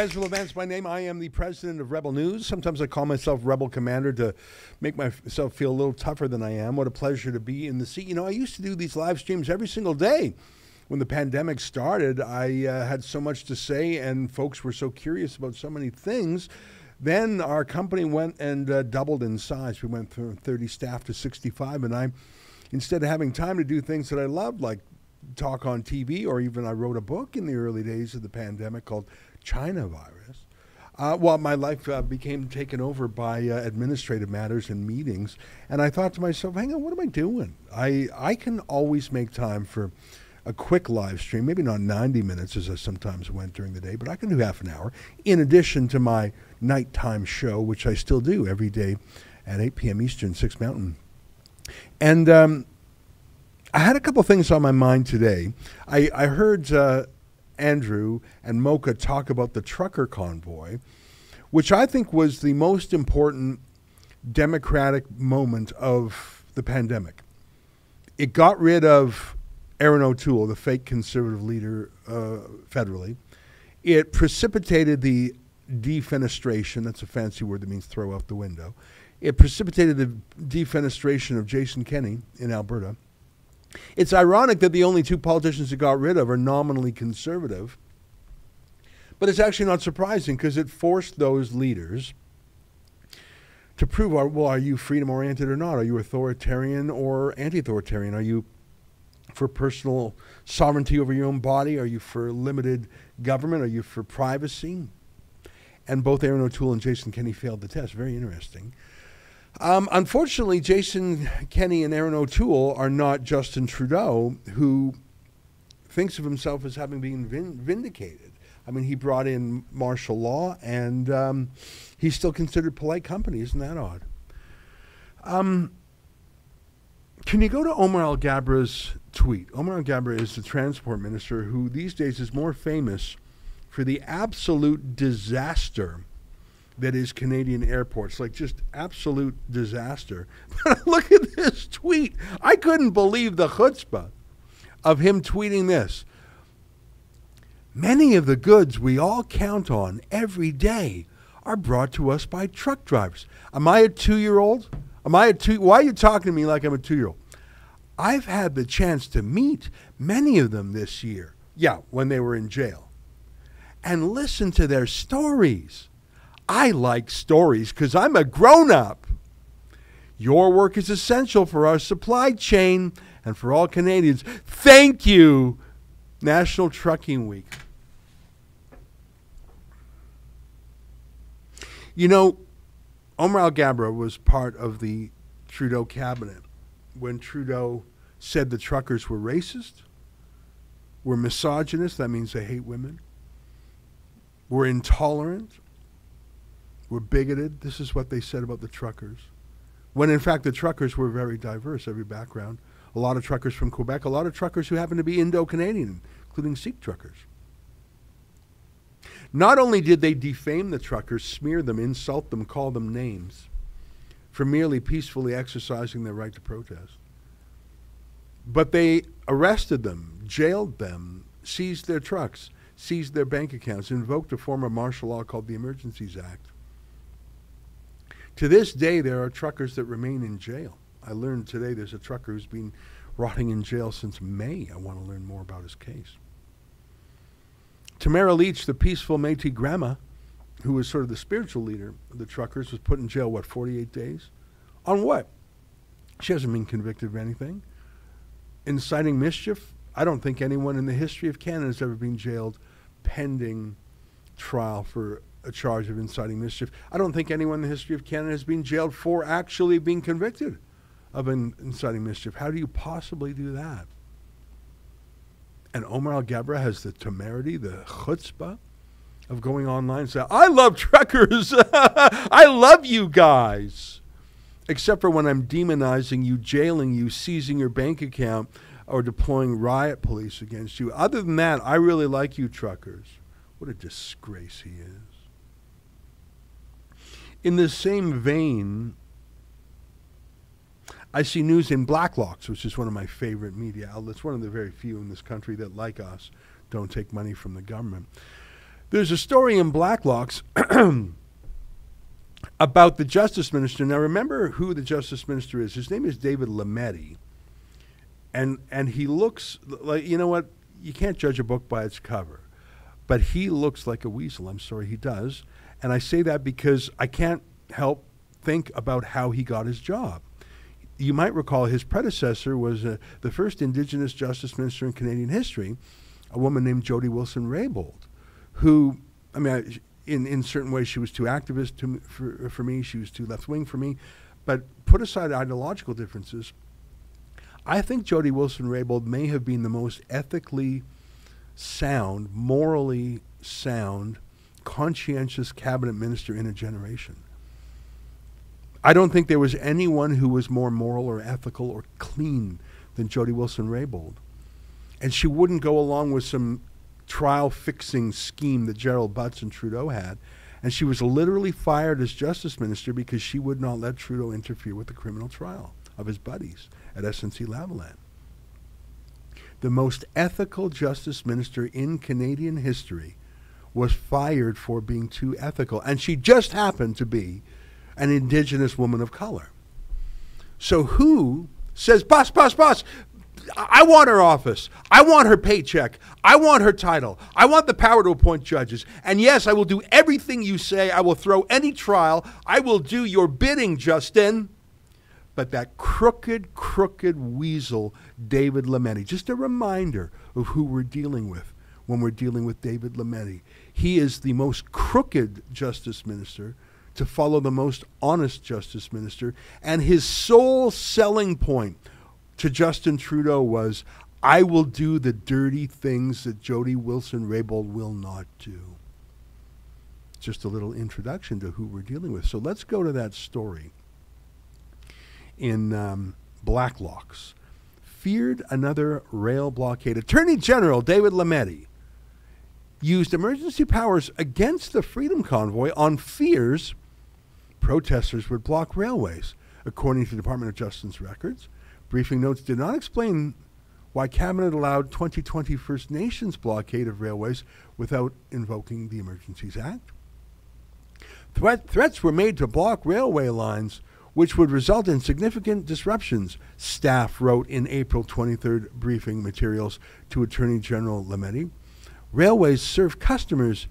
Ezra Levant's my name. I am the president of Rebel News. Sometimes I call myself Rebel Commander to make myself feel a little tougher than I am. What a pleasure to be in the seat. You know, I used to do these live streams every single day. When the pandemic started, I had so much to say, and folks were so curious about so many things. Then our company went and doubled in size. We went from 30 staff to 65, and instead of having time to do things that I loved, like talk on TV, or even I wrote a book in the early days of the pandemic called China Virus. Well, my life became taken over by administrative matters and meetings, and I thought to myself, hang on, what am I doing? I can always make time for a quick live stream, maybe not 90 minutes as I sometimes went during the day, but I can do half an hour, in addition to my nighttime show, which I still do every day at 8 p.m. Eastern, 6 Mountain. And I had a couple things on my mind today. I heard Andrew and Mocha talk about the trucker convoy, which I think was the most important democratic moment of the pandemic. It got rid of Erin O'Toole, the fake conservative leader federally. It precipitated the defenestration, that's a fancy word that means throw out the window. It precipitated the defenestration of Jason Kenney in Alberta. It's ironic that the only two politicians it got rid of are nominally conservative, but it's actually not surprising because it forced those leaders to prove, well, are you freedom-oriented or not? Are you authoritarian or anti-authoritarian? Are you for personal sovereignty over your own body? Are you for limited government? Are you for privacy? And both Erin O'Toole and Jason Kenney failed the test. Very interesting. Unfortunately, Jason Kenney and Erin O'Toole are not Justin Trudeau, who thinks of himself as having been vindicated. I mean, he brought in martial law, and he's still considered polite company. Isn't that odd? Can you go to Omar Algabra's tweet? Omar Algabra is the transport minister who these days is more famous for the absolute disaster that is Canadian airports, like just absolute disaster. Look at this tweet. I couldn't believe the chutzpah of him tweeting this. Many of the goods we all count on every day are brought to us by truck drivers. Am I a 2-year-old? Why are you talking to me like I'm a 2-year-old? I've had the chance to meet many of them this year. Yeah, when they were in jail. And listen to their stories. I like stories because I'm a grown-up. Your work is essential for our supply chain and for all Canadians. Thank you, National Trucking Week. You know, Omar Algabra was part of the Trudeau cabinet when Trudeau said the truckers were racist, were misogynist, that means they hate women, were intolerant, were bigoted. This is what they said about the truckers. When in fact the truckers were very diverse, every background. A lot of truckers from Quebec, a lot of truckers who happen to be Indo-Canadian, including Sikh truckers. Not only did they defame the truckers, smear them, insult them, call them names for merely peacefully exercising their right to protest, but they arrested them, jailed them, seized their trucks, seized their bank accounts, invoked a form of martial law called the Emergencies Act. To this day, there are truckers that remain in jail. I learned today there's a trucker who's been rotting in jail since May. I want to learn more about his case. Tamara Leach, the peaceful Métis grandma, who was sort of the spiritual leader of the truckers, was put in jail, what, 48 days? On what? She hasn't been convicted of anything. Inciting mischief? I don't think anyone in the history of Canada has ever been jailed pending trial for a charge of inciting mischief. I don't think anyone in the history of Canada has been jailed for actually being convicted of inciting mischief. How do you possibly do that? And Omar Algabra has the temerity, the chutzpah of going online and saying, I love truckers. I love you guys. Except for when I'm demonizing you, jailing you, seizing your bank account, or deploying riot police against you. Other than that, I really like you truckers. What a disgrace he is. In the same vein, I see news in Blacklocks, which is one of my favorite media outlets, one of the very few in this country that, like us, don't take money from the government. There's a story in Blacklocks about the Justice Minister. Now, remember who the Justice Minister is. His name is David Lametti. And he looks like, you know what, you can't judge a book by its cover. But he looks like a weasel. I'm sorry, he does. And I say that because I can't help think about how he got his job. You might recall his predecessor was the first Indigenous Justice Minister in Canadian history, a woman named Jody Wilson-Raybould, who, I mean, in certain ways she was too activist for me, she was too left-wing for me, but put aside ideological differences, I think Jody Wilson-Raybould may have been the most ethically sound, morally sound, conscientious cabinet minister in a generation. I don't think there was anyone who was more moral or ethical or clean than Jody Wilson-Raybould. And she wouldn't go along with some trial-fixing scheme that Gerald Butts and Trudeau had. And she was literally fired as Justice Minister because she would not let Trudeau interfere with the criminal trial of his buddies at SNC-Lavalin. The most ethical Justice Minister in Canadian history was fired for being too ethical. And she just happened to be an Indigenous woman of color. So who says, boss, I want her office. I want her paycheck. I want her title. I want the power to appoint judges. And yes, I will do everything you say. I will throw any trial. I will do your bidding, Justin. But that crooked weasel, David Lametti, just a reminder of who we're dealing with when we're dealing with David Lametti. He is the most crooked Justice Minister to follow the most honest Justice Minister. And his sole selling point to Justin Trudeau was, I will do the dirty things that Jody Wilson-Raybould will not do. Just a little introduction to who we're dealing with. So let's go to that story in Blacklocks. Feared another rail blockade. Attorney General David Lametti used emergency powers against the Freedom Convoy on fears protesters would block railways. According to Department of Justice records, briefing notes did not explain why Cabinet allowed 2020 First Nations blockade of railways without invoking the Emergencies Act. Threats were made to block railway lines, which would result in significant disruptions, staff wrote in April 23rd briefing materials to Attorney General Lametti. Railways serve customers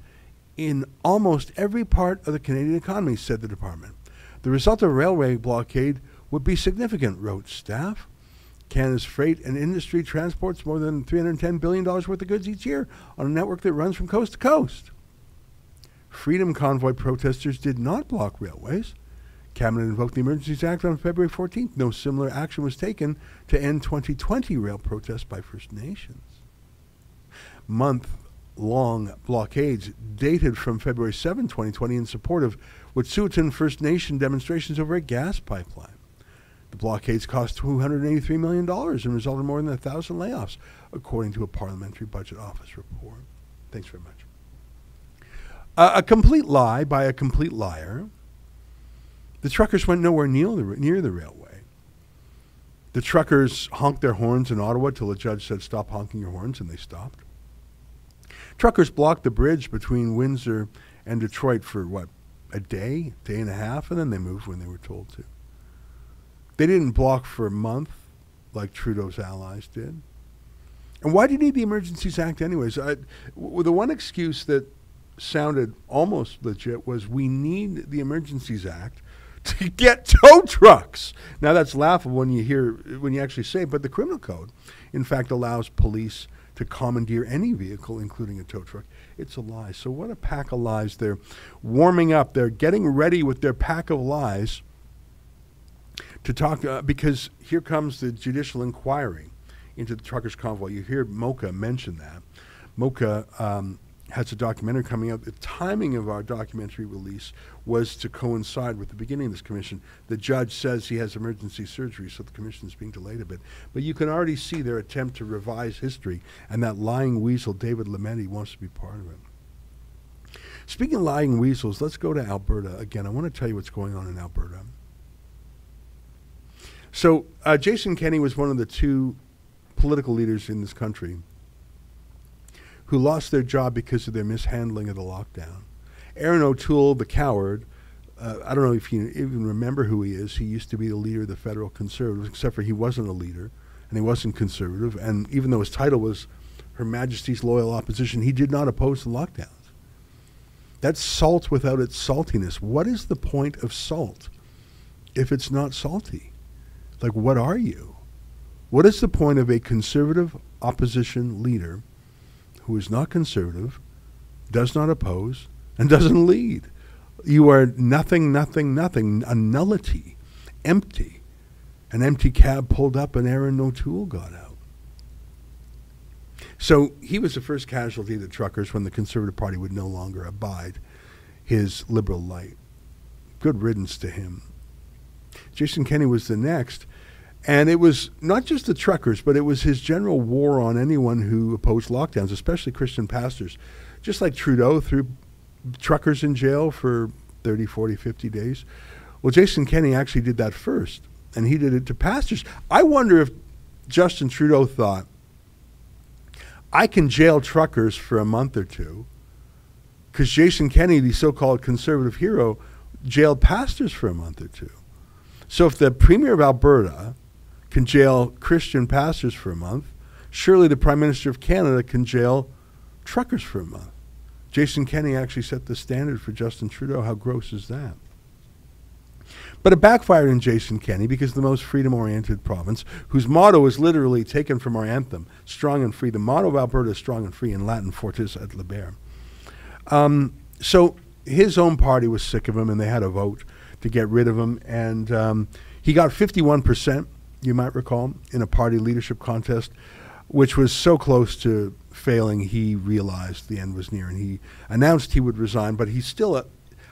in almost every part of the Canadian economy, said the department. The result of a railway blockade would be significant, wrote staff. Canada's freight and industry transports more than $310 billion worth of goods each year on a network that runs from coast to coast. Freedom Convoy protesters did not block railways. Cabinet invoked the Emergencies Act on February 14th. No similar action was taken to end 2020 rail protests by First Nations. Month-long blockades dated from February 7, 2020 in support of Wet'suwet'en First Nation demonstrations over a gas pipeline. The blockades cost $283 million and resulted in more than 1,000 layoffs, according to a Parliamentary Budget Office report. Thanks very much. A complete lie by a complete liar. The truckers went nowhere near the railway. The truckers honked their horns in Ottawa till the judge said, stop honking your horns, and they stopped. Truckers blocked the bridge between Windsor and Detroit for, a day and a half, and then they moved when they were told to. They didn't block for a month like Trudeau's allies did. And why do you need the Emergencies Act anyways? The one excuse that sounded almost legit was we need the Emergencies Act to get tow trucks. Now that's laughable when you actually say it, but the criminal code, in fact, allows police to commandeer any vehicle, including a tow truck. It's a lie. So what a pack of lies. They're warming up. They're getting ready with their pack of lies to talk, because here comes the judicial inquiry into the truckers' convoy. You hear Mocha mention that. Mocha has a documentary coming out. The timing of our documentary release was to coincide with the beginning of this commission. The judge says he has emergency surgery, so the commission is being delayed a bit. But you can already see their attempt to revise history, and that lying weasel, David Lametti, wants to be part of it. Speaking of lying weasels, let's go to Alberta again. I want to tell you what's going on in Alberta. So Jason Kenney was one of the two political leaders in this country who lost their job because of their mishandling of the lockdown. Aaron O'Toole, the coward, I don't know if you even remember who he is. He used to be the leader of the federal Conservatives, except for he wasn't a leader, and he wasn't conservative. And even though his title was Her Majesty's Loyal Opposition, he did not oppose the lockdowns. That's salt without its saltiness. What is the point of salt if it's not salty? Like, what are you? What is the point of a conservative opposition leader who is not conservative, does not oppose, and doesn't lead? You are nothing, nothing, nothing, a nullity, empty. An empty cab pulled up and Aaron O'Toole got out. So he was the first casualty of the truckers when the Conservative Party would no longer abide his liberal light. Good riddance to him. Jason Kenney was the next. And it was not just the truckers, but it was his general war on anyone who opposed lockdowns, especially Christian pastors. Just like Trudeau threw truckers in jail for 30, 40, 50 days. Well, Jason Kenney actually did that first, and he did it to pastors. I wonder if Justin Trudeau thought, I can jail truckers for a month or two, because Jason Kenney, the so-called conservative hero, jailed pastors for a month or two. So if the Premier of Alberta can jail Christian pastors for a month, surely the Prime Minister of Canada can jail truckers for a month. Jason Kenney actually set the standard for Justin Trudeau. How gross is that? But it backfired in Jason Kenney because the most freedom-oriented province, whose motto is literally taken from our anthem, strong and free. The motto of Alberta is strong and free, in Latin, fortis et liber. So his own party was sick of him, and they had a vote to get rid of him. And he got 51%, you might recall, in a party leadership contest, which was so close to failing, he realized the end was near, and he announced he would resign, but he's still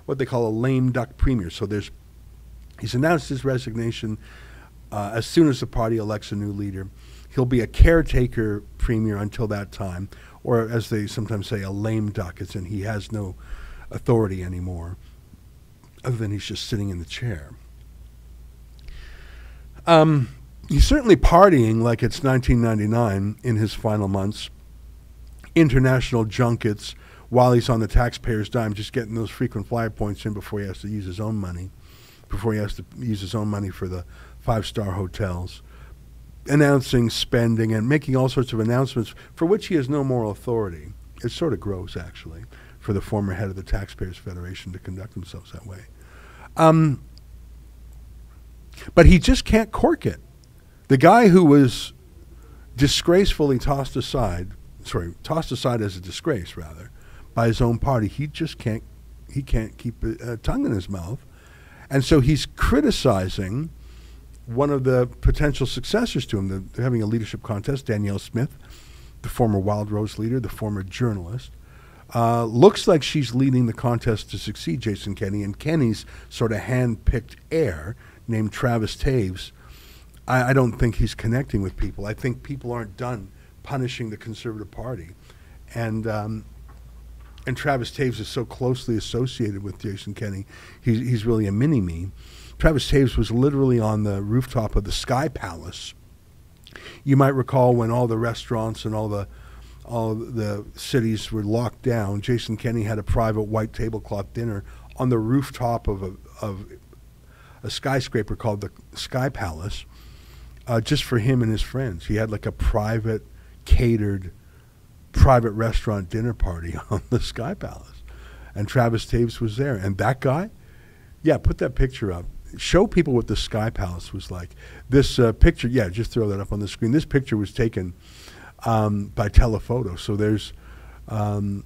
what they call a lame duck premier. So he's announced his resignation as soon as the party elects a new leader. He'll be a caretaker premier until that time, or as they sometimes say, a lame duck, as in he has no authority anymore, other than he's just sitting in the chair. He's certainly partying like it's 1999 in his final months. International junkets while he's on the taxpayer's dime, just getting those frequent flyer points in before he has to use his own money, for the five-star hotels, announcing spending and making all sorts of announcements for which he has no moral authority. It's sort of gross, actually, for the former head of the Taxpayers Federation to conduct themselves that way. But he just can't cork it. The guy who was disgracefully tossed aside as a disgrace, rather, by his own party, he can't keep a tongue in his mouth. And so he's criticizing one of the potential successors to him. They're having a leadership contest, Danielle Smith, the former Wild Rose leader, the former journalist. Looks like she's leading the contest to succeed Jason Kenney, and Kenney's sort of hand-picked heir, named Travis Taves, I don't think he's connecting with people. I think people aren't done punishing the Conservative Party. And Travis Taves is so closely associated with Jason Kenney, he's really a mini-me. Travis Taves was literally on the rooftop of the Sky Palace. You might recall when all the restaurants and all the cities were locked down, Jason Kenney had a private white tablecloth dinner on the rooftop of a skyscraper called the Sky Palace, just for him and his friends. He had like a private, catered, private restaurant dinner party on the Sky Palace. And Travis Taves was there. And that guy, yeah, put that picture up. Show people what the Sky Palace was like. This picture, yeah, just throw that up on the screen. This picture was taken by telephoto. So there's the,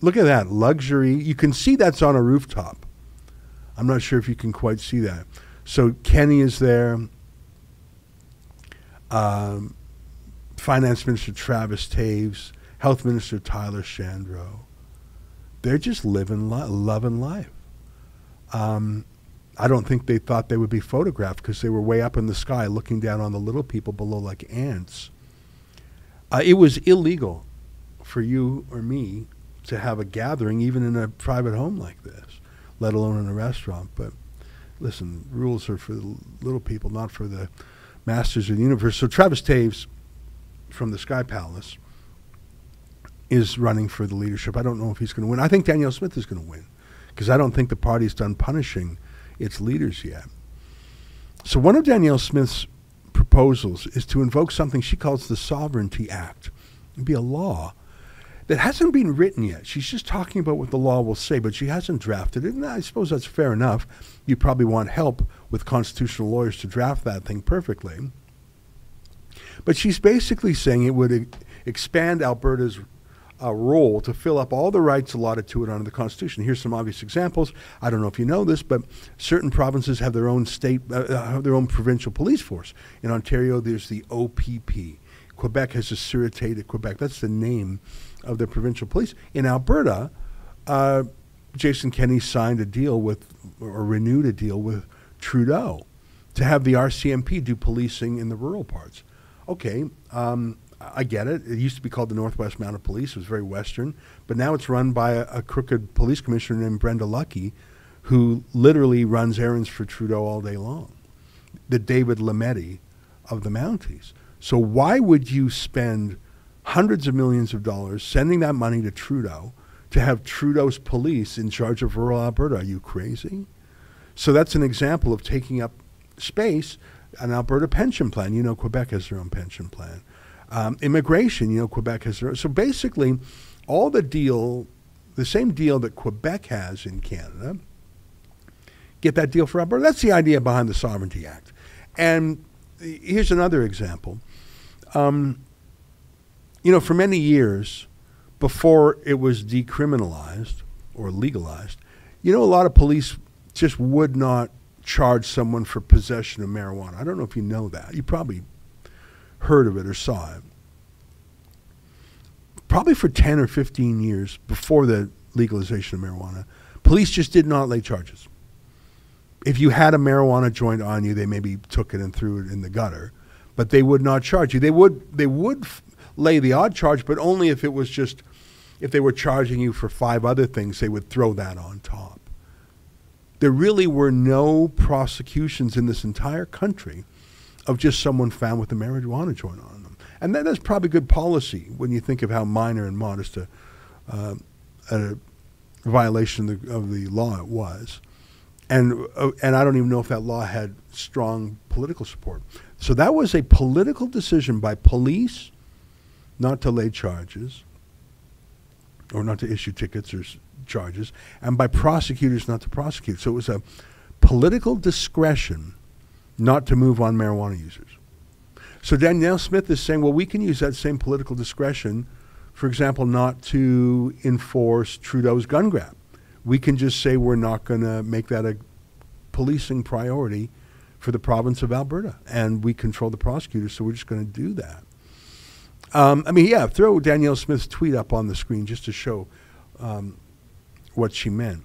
look at that, luxury. You can see that's on a rooftop. I'm not sure if you can quite see that. So Kenney is there. Finance Minister Travis Taves, Health Minister Tyler Shandro. They're just loving life. I don't think they thought they would be photographed because they were way up in the sky looking down on the little people below like ants. It was illegal for you or me to have a gathering even in a private home like this, let alone in a restaurant. But listen, rules are for the little people, not for the masters of the universe. So Travis Taves from the Sky Palace is running for the leadership. I don't know if he's going to win. I think Danielle Smith is going to win because I don't think the party's done punishing its leaders yet. So one of Danielle Smith's proposals is to invoke something she calls the Sovereignty Act. It'd be a law that hasn't been written yet. She's just talking about what the law will say, but she hasn't drafted it. And I suppose that's fair enough. You probably want help with constitutional lawyers to draft that thing perfectly. But she's basically saying it would expand Alberta's role to fill up all the rights allotted to it under the Constitution. Here's some obvious examples. I don't know if you know this, but certain provinces have their own have their own provincial police force. In Ontario, there's the OPP. Quebec has the Sûreté de Quebec. That's the name of their provincial police. In Alberta, Jason Kenney signed a deal with, or renewed a deal with Trudeau to have the RCMP do policing in the rural parts. Okay, I get it. It used to be called the Northwest Mounted Police. It was very Western. But now it's run by a crooked police commissioner named Brenda Lucky, who literally runs errands for Trudeau all day long. The David Lametti of the Mounties. So why would you spend hundreds of millions of dollars sending that money to Trudeau to have Trudeau's police in charge of rural Alberta? Are you crazy? So that's an example of taking up space. An Alberta pension plan. You know, Quebec has their own pension plan. Immigration, you know, Quebec has their own. So basically, all the same deal that Quebec has in Canada, get that deal for Alberta. That's the idea behind the Sovereignty Act. And here's another example. You know, for many years, before it was decriminalized or legalized, you know, a lot of police just would not charge someone for possession of marijuana. I don't know if you know that. You probably heard of it or saw it. Probably for 10 or 15 years before the legalization of marijuana, police just did not lay charges. If you had a marijuana joint on you, they maybe took it and threw it in the gutter, but they would not charge you. They would lay the odd charge, but only if it was just, if they were charging you for 5 other things, they would throw that on top. There really were no prosecutions in this entire country of just someone found with a marijuana joint on them. And that's probably good policy when you think of how minor and modest a violation of the law it was. And I don't even know if that law had strong political support. So that was a political decision by police not to lay charges or not to issue tickets or charges, and by prosecutors not to prosecute. So it was a political discretion not to move on marijuana users. So Danielle Smith is saying, well, we can use that same political discretion, for example, not to enforce Trudeau's gun grab. We can just say we're not going to make that a policing priority for the province of Alberta, and we control the prosecutors, so we're just going to do that. I mean, yeah, throw Danielle Smith's tweet up on the screen just to show what she meant.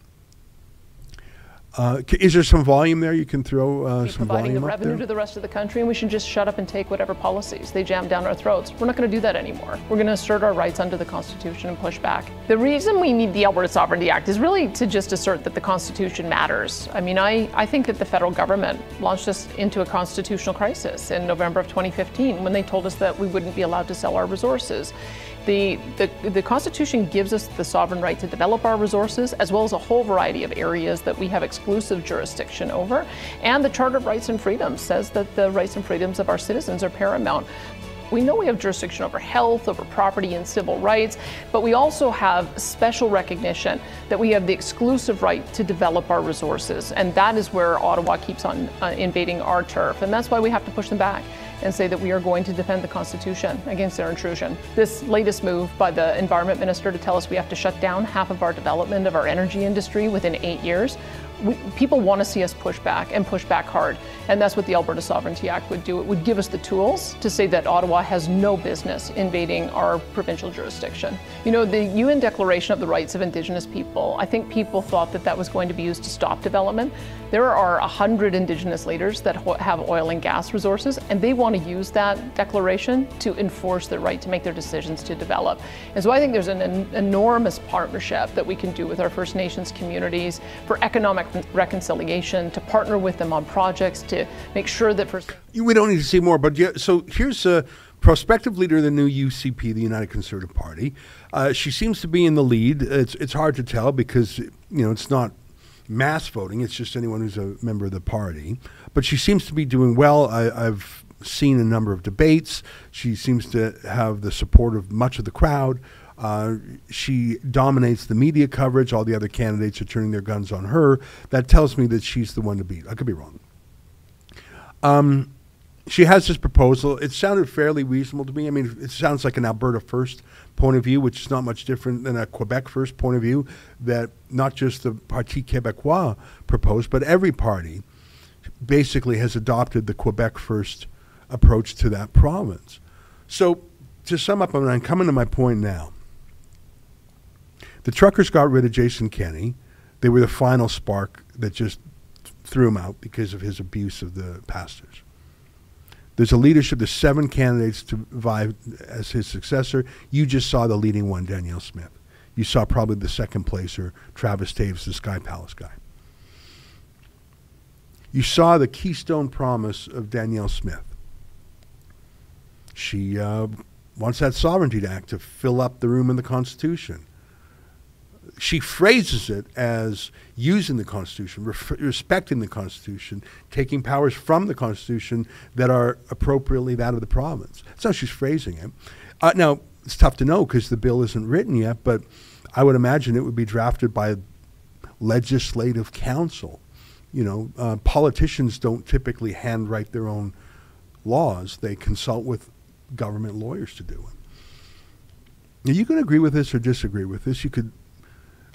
Is there some volume there? You can throw some volume providing the up revenue there? to the rest of the country, and we should just shut up and take whatever policies they jam down our throats. We're not going to do that anymore. We're going to assert our rights under the Constitution and push back. The reason we need the Alberta Sovereignty Act is really to just assert that the Constitution matters. I mean, I think that the federal government launched us into a constitutional crisis in November of 2015 when they told us that we wouldn't be allowed to sell our resources. The Constitution gives us the sovereign right to develop our resources, as well as a whole variety of areas that we have exclusive jurisdiction over. And the Charter of Rights and Freedoms says that the rights and freedoms of our citizens are paramount. We know we have jurisdiction over health, over property and civil rights, but we also have special recognition that we have the exclusive right to develop our resources. And that is where Ottawa keeps on invading our turf. And that's why we have to push them back and say that we are going to defend the Constitution against their intrusion. This latest move by the Environment Minister to tell us we have to shut down half of our development of our energy industry within 8 years, people want to see us push back and push back hard. And that's what the Alberta Sovereignty Act would do. It would give us the tools to say that Ottawa has no business invading our provincial jurisdiction. You know, the UN Declaration of the Rights of Indigenous People, I think people thought that that was going to be used to stop development. There are 100 Indigenous leaders that have oil and gas resources, and they want to use that declaration to enforce their right to make their decisions to develop. And so I think there's an enormous partnership that we can do with our First Nations communities for economic reconciliation, to partner with them on projects, to make sure that we don't need to see more, but yeah, so here's prospective leader of the new UCP, the United Conservative Party. She seems to be in the lead. It's hard to tell because, it's not mass voting. It's just anyone who's a member of the party. But she seems to be doing well. I've seen a number of debates. She seems to have the support of much of the crowd. She dominates the media coverage. All the other candidates are turning their guns on her. That tells me that she's the one to beat. I could be wrong. She has this proposal. It sounded fairly reasonable to me. I mean, it sounds like an Alberta first point of view, which is not much different than a Quebec first point of view that not just the Parti Québécois proposed, but every party basically has adopted the Quebec first approach to that province. So to sum up, I'm coming to my point now. The truckers got rid of Jason Kenney. They were the final spark that just threw him out because of his abuse of the pastors. There's a leadership. There's 7 candidates to vie as his successor. You just saw the leading one, Danielle Smith. You saw probably the second placer, Travis Taves, the Sky Palace guy. You saw the keystone promise of Danielle Smith. She wants that Sovereignty Act to fill up the room in the Constitution. She phrases it as using the Constitution, respecting the Constitution, taking powers from the Constitution that are appropriately that of the province. That's how she's phrasing it. Now, it's tough to know because the bill isn't written yet, but I would imagine it would be drafted by legislative council. Politicians don't typically handwrite their own laws. They consult with government lawyers to do it. Now, you can agree with this or disagree with this. You could.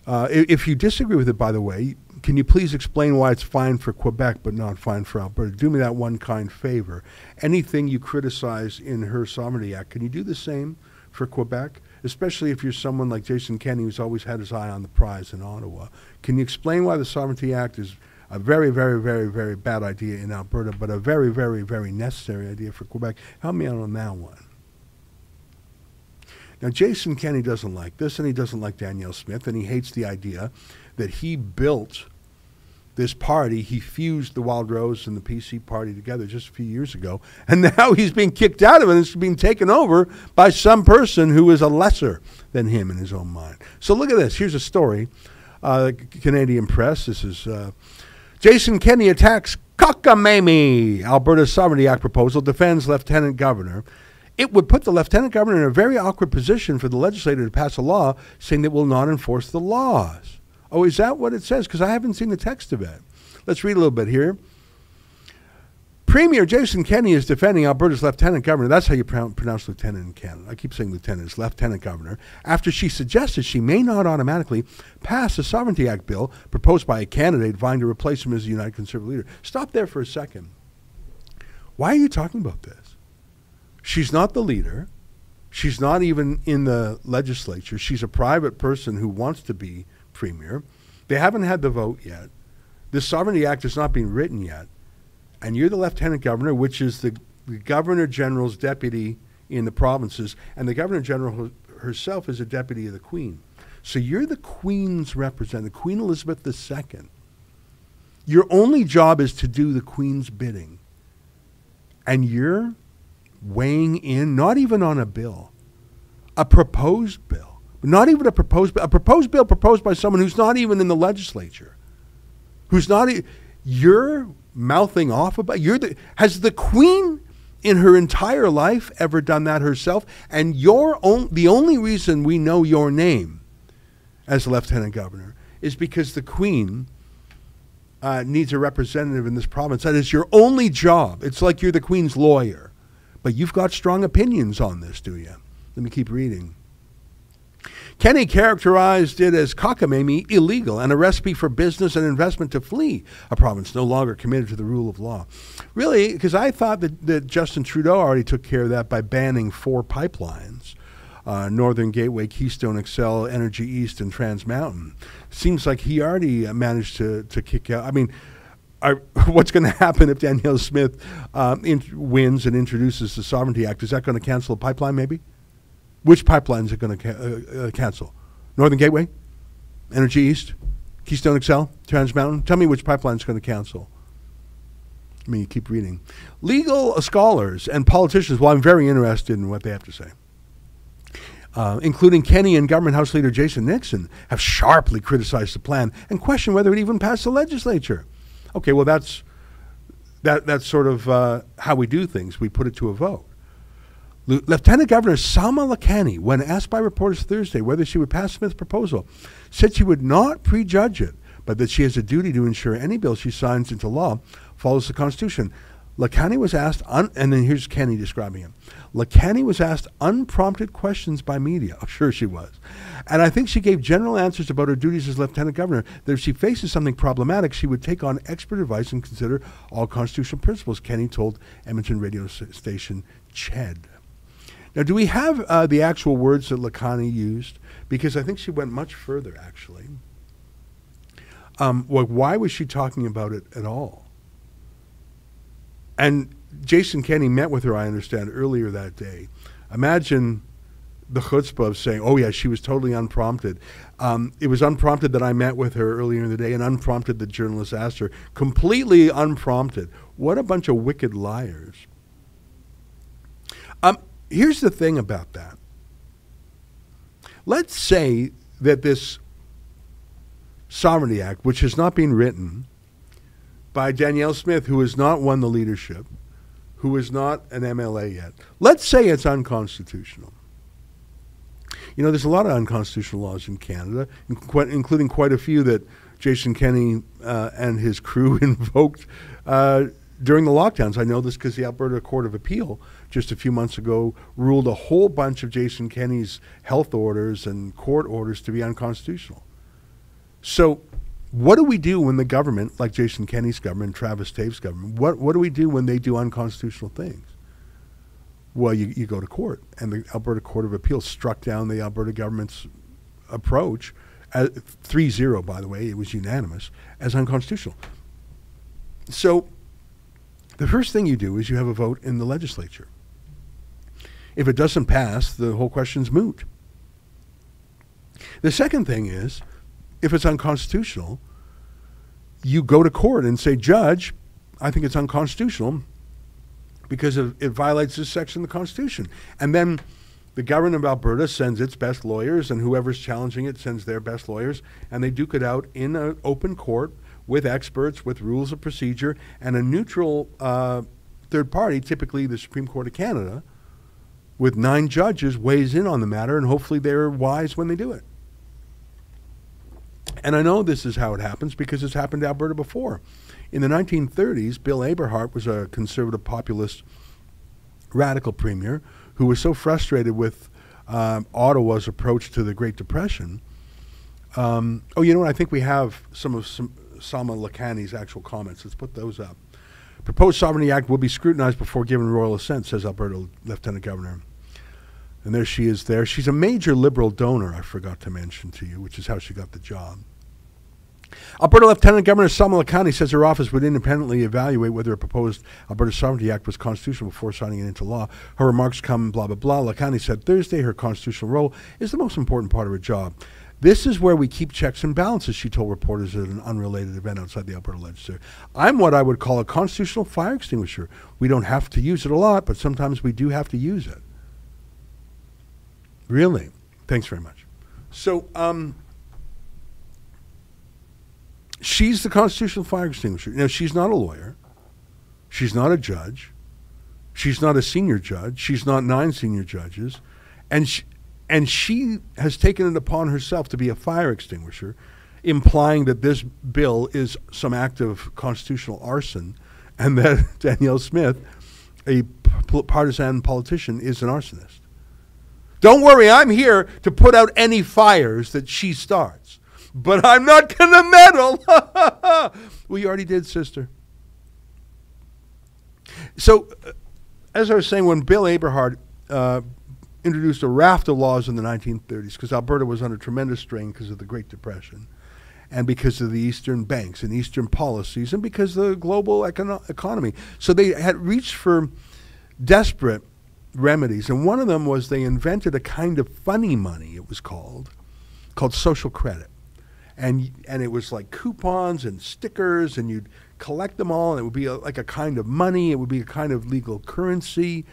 If you disagree with it, by the way, can you please explain why it's fine for Quebec but not fine for Alberta? Do me that one kind favor. Anything you criticize in her Sovereignty Act, can you do the same for Quebec? Especially if you're someone like Jason Kenney who's always had his eye on the prize in Ottawa. Can you explain why the Sovereignty Act is a very, very, very, very bad idea in Alberta, but a very, very, very necessary idea for Quebec? Help me out on that one. Now, Jason Kenney doesn't like this, and he doesn't like Danielle Smith, and he hates the idea that he built this party. He fused the Wild Rose and the PC party together just a few years ago, and now he's being kicked out of it, and it's being taken over by some person who is a lesser than him in his own mind. So look at this. Here's a story. Canadian Press. This is Jason Kenney attacks cockamamie. Alberta's Sovereignty Act proposal defends Lieutenant Governor. It would put the Lieutenant Governor in a very awkward position for the legislature to pass a law saying that it will not enforce the laws. Oh, is that what it says? Because I haven't seen the text of it. Let's read a little bit here. Premier Jason Kenney is defending Alberta's Lieutenant Governor. That's how you pronounce lieutenant in Canada. I keep saying lieutenant. It's Lieutenant Governor. After she suggested she may not automatically pass the Sovereignty Act bill proposed by a candidate vying to replace him as the United Conservative leader. Stop there for a second. Why are you talking about this? She's not the leader. She's not even in the legislature. She's a private person who wants to be premier. They haven't had the vote yet. This Sovereignty Act is not being written yet. And you're the Lieutenant Governor, which is the Governor General's deputy in the provinces. And the Governor General herself is a deputy of the Queen. So you're the Queen's representative, Queen Elizabeth II. Your only job is to do the Queen's bidding. And you're weighing in, not even on a bill, a proposed bill, not even a proposed bill proposed by someone who's not even in the legislature, who's not, you're mouthing off about, has the Queen in her entire life ever done that herself? And the only reason we know your name as Lieutenant Governor is because the Queen needs a representative in this province. That is your only job. It's like you're the Queen's lawyer. But you've got strong opinions on this, do you? Let me keep reading. Kenney characterized it as cockamamie, illegal, and a recipe for business and investment to flee a province no longer committed to the rule of law. Really, because I thought that Justin Trudeau already took care of that by banning 4 pipelines, Northern Gateway, Keystone XL, Energy East, and Trans Mountain. Seems like he already managed to kick out. I mean, what's going to happen if Danielle Smith wins and introduces the Sovereignty Act? Is that going to cancel a pipeline, maybe? Which pipeline is it going to cancel? Northern Gateway? Energy East? Keystone XL? Trans Mountain? Tell me which pipeline is going to cancel. I mean, you keep reading. Legal scholars and politicians, well, I'm very interested in what they have to say, including Kenny and Government House Leader Jason Nixon, have sharply criticized the plan and questioned whether it even passed the legislature. Okay, well, that's sort of how we do things. We put it to a vote. Lieutenant Governor Salma Lakhani, when asked by reporters Thursday whether she would pass Smith's proposal, said she would not prejudge it, but that she has a duty to ensure any bill she signs into law follows the Constitution. Lakhani was asked, and then here's Kenny describing him. Lakhani was asked unprompted questions by media. Oh, sure she was. And I think she gave general answers about her duties as Lieutenant Governor, that if she faces something problematic, she would take on expert advice and consider all constitutional principles, Kenny told Edmonton radio station CHED. Now, do we have the actual words that Lakhani used? Because I think she went much further, actually. Well, why was she talking about it at all? And Jason Kenney met with her, I understand, earlier that day. Imagine the chutzpah of saying, oh, yeah, she was totally unprompted. It was unprompted that I met with her earlier in the day, and unprompted the journalist asked her. Completely unprompted. What a bunch of wicked liars. Here's the thing about that. Let's say that this Sovereignty Act, which has not been written by Danielle Smith, who has not won the leadership, who is not an MLA yet, let's say it's unconstitutional. You know, there's a lot of unconstitutional laws in Canada, including quite a few that Jason Kenney and his crew invoked during the lockdowns. I know this because the Alberta Court of Appeal just a few months ago ruled a whole bunch of Jason Kenney's health orders and court orders to be unconstitutional. So what do we do when the government, like Jason Kenney's government, Travis Tave's government, what do we do when they do unconstitutional things? Well, you go to court, and the Alberta Court of Appeal struck down the Alberta government's approach, 3-0, by the way, it was unanimous, as unconstitutional. So the first thing you do is you have a vote in the legislature. If it doesn't pass, the whole question's moot. The second thing is, if it's unconstitutional, you go to court and say, Judge, I think it's unconstitutional because it violates this section of the Constitution. And then the government of Alberta sends its best lawyers, and whoever's challenging it sends their best lawyers, and they duke it out in an open court with experts, with rules of procedure, and a neutral third party, typically the Supreme Court of Canada, with 9 judges, weighs in on the matter, and hopefully they're wise when they do it. And I know this is how it happens because it's happened to Alberta before. In the 1930s, Bill Aberhart was a conservative populist radical premier who was so frustrated with Ottawa's approach to the Great Depression. Oh, you know what? I think we have some Salma Lakhani's actual comments. Let's put those up. Proposed Sovereignty Act will be scrutinized before giving royal assent, says Alberta Lieutenant Governor. And there she is there. She's a major Liberal donor, I forgot to mention to you, which is how she got the job. Alberta Lieutenant Governor Salma Lakhani says her office would independently evaluate whether a proposed Alberta Sovereignty Act was constitutional before signing it into law. Her remarks come blah, blah, blah. Lakhani said Thursday her constitutional role is the most important part of her job. This is where we keep checks and balances, she told reporters at an unrelated event outside the Alberta Legislature. I'm what I would call a constitutional fire extinguisher. We don't have to use it a lot, but sometimes we do have to use it. Really? Thanks very much. So, she's the constitutional fire extinguisher. Now, she's not a lawyer. She's not a judge. She's not a senior judge. She's not 9 senior judges. And she has taken it upon herself to be a fire extinguisher, implying that this bill is some act of constitutional arson and that Danielle Smith, a partisan politician, is an arsonist. Don't worry, I'm here to put out any fires that she starts. But I'm not going to meddle. Well, you already did, sister. So, as I was saying, when Bill Aberhart introduced a raft of laws in the 1930s, because Alberta was under tremendous strain because of the Great Depression, and because of the Eastern banks and Eastern policies, and because of the global economy. So they had reached for desperate remedies, and one of them was they invented a kind of funny money, it was called social credit. And it was like coupons and stickers, and you'd collect them all, and it would be like a kind of money. It would be a kind of legal currency.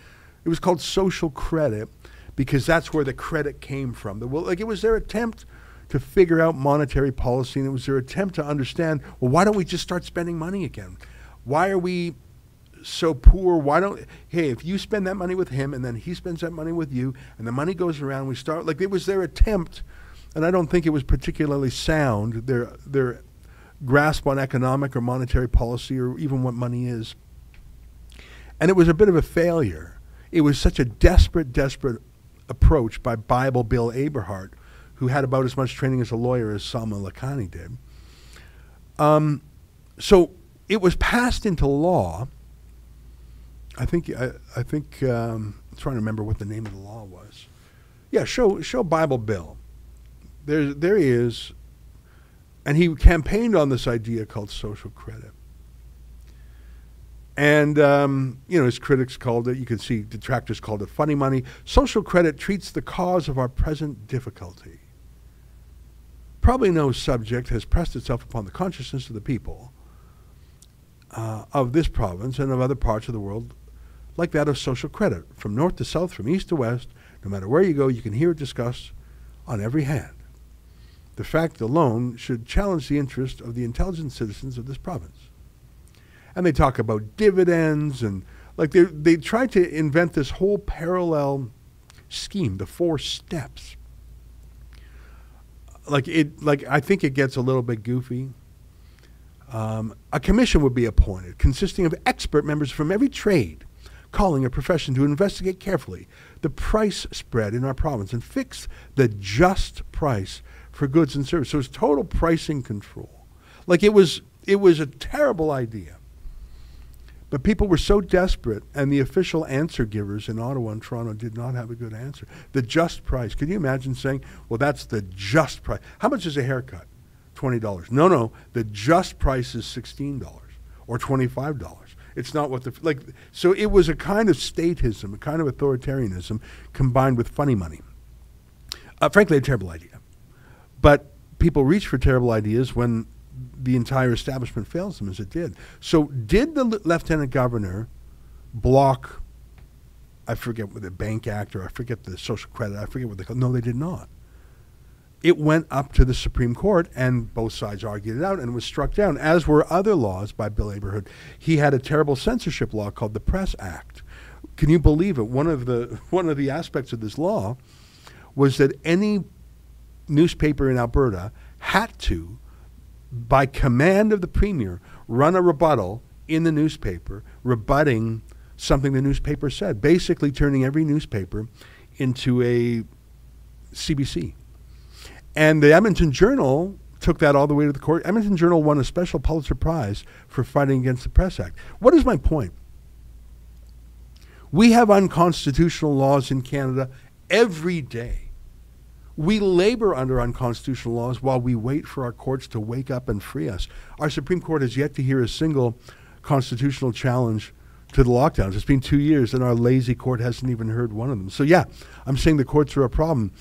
It was called social credit because that's where the credit came from. It was their attempt to figure out monetary policy, and it was their attempt to understand, well, why don't we just start spending money again? Why are we so poor? Hey, if you spend that money with him, and then he spends that money with you, and the money goes around, we start, like, it was their attempt, and I don't think it was particularly sound, their grasp on economic or monetary policy or even what money is. And it was a bit of a failure. It was such a desperate approach by Bible Bill Aberhart, who had about as much training as a lawyer as Salma Lakhani did. So it was passed into law. I'm trying to remember what the name of the law was. Yeah, show Bible Bill. There he is, and he campaigned on this idea called social credit. And, his critics called it, you can see detractors called it funny money. Social credit treats the cause of our present difficulty. Probably no subject has pressed itself upon the consciousness of the people of this province and of other parts of the world like that of social credit. From north to south, from east to west, no matter where you go, you can hear it discussed on every hand. The fact alone should challenge the interest of the intelligent citizens of this province. And they talk about dividends, and like they try to invent this whole parallel scheme, the 4 steps. I think it gets a little bit goofy. A commission would be appointed consisting of expert members from every trade, calling a profession to investigate carefully the price spread in our province and fix the just price for goods and services. So it's total pricing control. Like it was a terrible idea. But people were so desperate, and the official answer givers in Ottawa and Toronto did not have a good answer. The just price. Can you imagine saying, well, that's the just price. How much is a haircut? $20. No, the just price is $16 or $25. It's not what so it was a kind of statism, a kind of authoritarianism combined with funny money. Frankly, a terrible idea. But people reach for terrible ideas when the entire establishment fails them, as it did. So did the Lieutenant Governor block, I forget what the Bank Act, or I forget the Social Credit, I forget what they call it. No, they did not. It went up to the Supreme Court, and both sides argued it out, and it was struck down, as were other laws by Bill Aberhart. He had a terrible censorship law called the Press Act. Can you believe it? One of the aspects of this law was that any newspaper in Alberta had to, by command of the Premier, run a rebuttal in the newspaper, rebutting something the newspaper said, basically turning every newspaper into a CBC. And the Edmonton Journal took that all the way to the court. Edmonton Journal won a special Pulitzer Prize for fighting against the Press Act. What is my point? We have unconstitutional laws in Canada every day. We labor under unconstitutional laws while we wait for our courts to wake up and free us. Our Supreme Court has yet to hear a single constitutional challenge to the lockdowns. It's been 2 years, and our lazy court hasn't even heard one of them. So yeah, I'm saying the courts are a problem.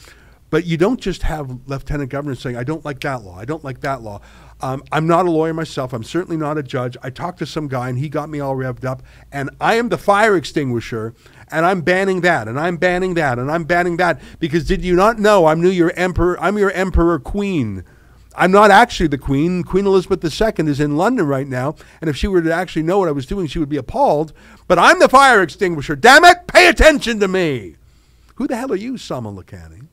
But you don't just have lieutenant governors saying, I don't like that law, I don't like that law. I'm not a lawyer myself, I'm certainly not a judge. I talked to some guy and he got me all revved up, and I am the fire extinguisher, and I'm banning that, and I'm banning that, and I'm banning that, because did you not know I'm your emperor queen. I'm not actually the queen. Queen Elizabeth II is in London right now, and if she were to actually know what I was doing, she would be appalled. But I'm the fire extinguisher. Damn it, pay attention to me. Who the hell are you, Salma Lakhani?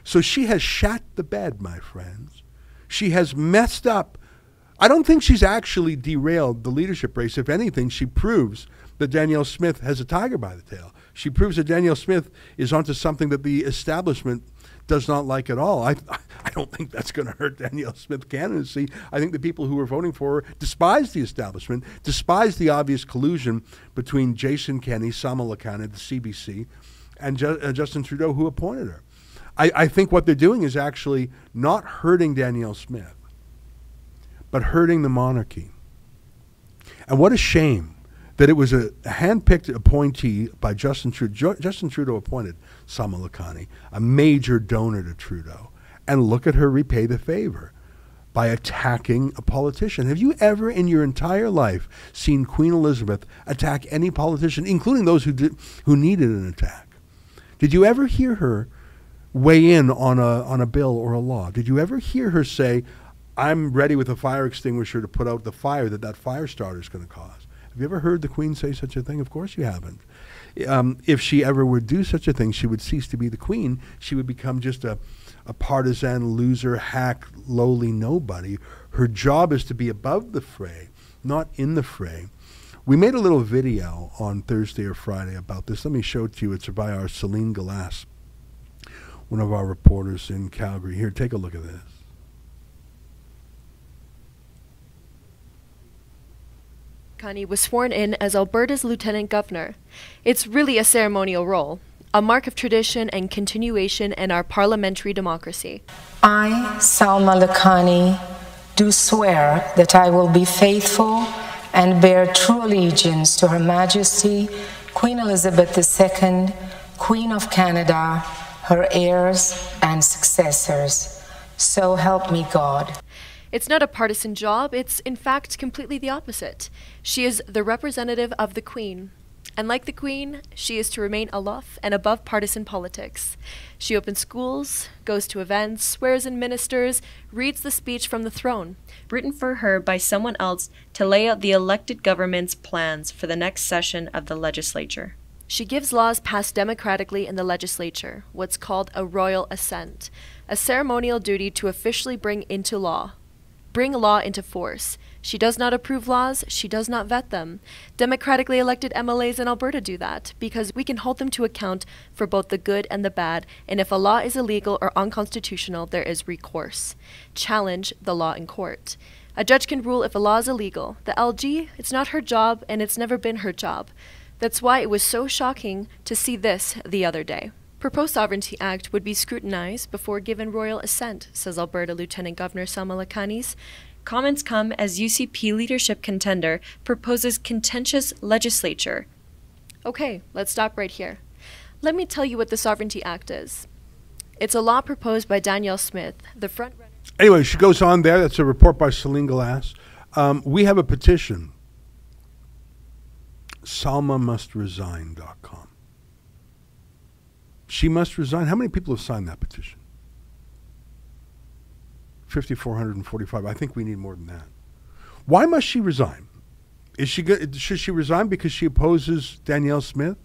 So she has shat the bed, my friends. She has messed up. I don't think she's actually derailed the leadership race. If anything, she proves that Danielle Smith has a tiger by the tail. She proves that Danielle Smith is onto something that the establishment does not like at all. I don't think that's going to hurt Danielle Smith's candidacy. I think the people who are voting for her despise the establishment, despise the obvious collusion between Jason Kenney, Salma Lakhani, the CBC, and Justin Trudeau, who appointed her. I think what they're doing is actually not hurting Danielle Smith, but hurting the monarchy. And what a shame that it was a hand-picked appointee by Justin Trudeau. Justin Trudeau appointed Salma Lakhani, a major donor to Trudeau. And look at her repay the favor. by attacking a politician. Have you ever in your entire life seen Queen Elizabeth attack any politician, including those who needed an attack? Did you ever hear her weigh in on a bill or a law? Did you ever hear her say, I'm ready with a fire extinguisher to put out the fire that fire starter is going to cause? Have you ever heard the Queen say such a thing? Of course you haven't. If she ever would do such a thing, she would cease to be the Queen. She would become just a partisan, loser, hack, lowly nobody. Her job is to be above the fray, not in the fray. We made a little video on Thursday or Friday about this. Let me show it to you. It's by our Celine Galas, one of our reporters in Calgary. Here, take a look at this. Connie was sworn in as Alberta's Lieutenant Governor. It's really a ceremonial role, a mark of tradition and continuation in our parliamentary democracy. I, Salma Lakhani, do swear that I will be faithful and bear true allegiance to Her Majesty, Queen Elizabeth II, Queen of Canada, her heirs and successors. So help me God. It's not a partisan job, it's in fact completely the opposite. She is the representative of the Queen. And like the Queen, she is to remain aloof and above partisan politics. She opens schools, goes to events, swears in ministers, reads the speech from the throne, written for her by someone else to lay out the elected government's plans for the next session of the legislature. She gives laws passed democratically in the legislature, what's called a royal assent, a ceremonial duty to officially bring law into force. She does not approve laws, she does not vet them. Democratically elected MLAs in Alberta do that, because we can hold them to account for both the good and the bad, and if a law is illegal or unconstitutional, there is recourse. Challenge the law in court. A judge can rule if a law is illegal. The LG, it's not her job, and it's never been her job. That's why it was so shocking to see this the other day. Proposed Sovereignty Act would be scrutinized before given royal assent, says Alberta Lieutenant Governor Salma Lakhani. Comments come as UCP leadership contender proposes contentious legislature. Okay, let's stop right here. Let me tell you what the Sovereignty Act is. It's a law proposed by Danielle Smith, the front-runner. Anyway, she goes on there. That's a report by Celine Galas. We have a petition. SalmaMustResign.com. She must resign. How many people have signed that petition? 5,445. I think we need more than that. Why must she resign? Should she resign because she opposes Danielle Smith?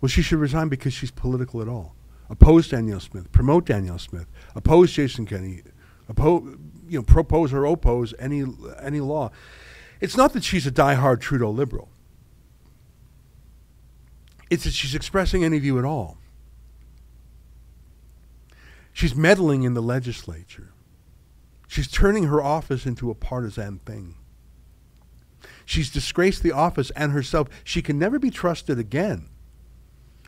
Well, she should resign because she's political at all. Oppose Danielle Smith, promote Danielle Smith, oppose Jason Kenney, propose or oppose any law. It's not that she's a diehard Trudeau liberal. It's that she's expressing any view at all. She's meddling in the legislature. She's turning her office into a partisan thing. She's disgraced the office and herself. She can never be trusted again.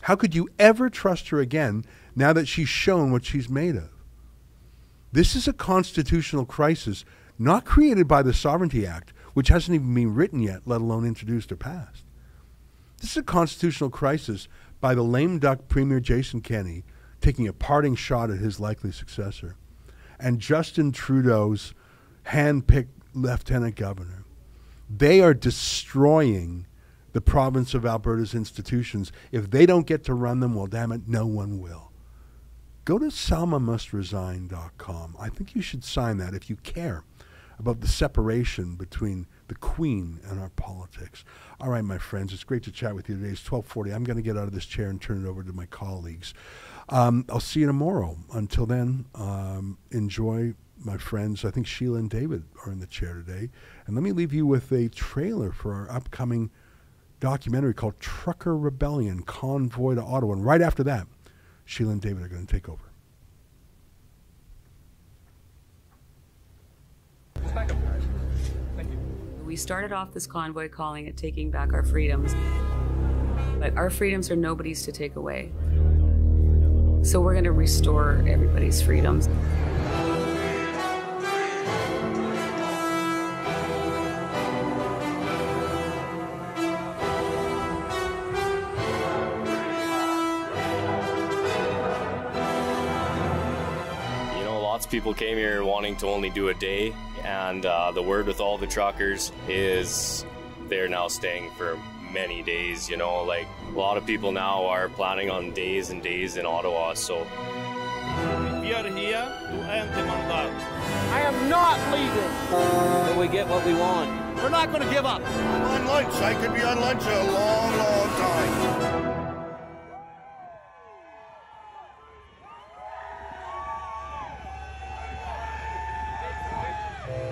How could you ever trust her again now that she's shown what she's made of? This is a constitutional crisis not created by the Sovereignty Act, which hasn't even been written yet, let alone introduced or passed. This is a constitutional crisis by the lame duck Premier Jason Kenney taking a parting shot at his likely successor, and Justin Trudeau's hand-picked lieutenant governor. They are destroying the province of Alberta's institutions. If they don't get to run them, well, damn it, no one will. Go to SalmaMustResign.com. I think you should sign that if you care about the separation between the Queen and our politics. All right, my friends, it's great to chat with you today. It's 12:40. I'm going to get out of this chair and turn it over to my colleagues. I'll see you tomorrow. Until then, enjoy, my friends. I think Sheila and David are in the chair today. And let me leave you with a trailer for our upcoming documentary called Trucker Rebellion, Convoy to Ottawa. And right after that, Sheila and David are going to take over. We started off this convoy calling it Taking Back Our Freedoms. But our freedoms are nobody's to take away. So we're going to restore everybody's freedoms. Lots of people came here wanting to only do a day, and the word with all the truckers is they're now staying for many days, you know, like a lot of people now are planning on days and days in Ottawa, so. We are here to end the mandat. I am not leaving till we get what we want. We're not going to give up. I'm on lunch. I could be on lunch a long, long time.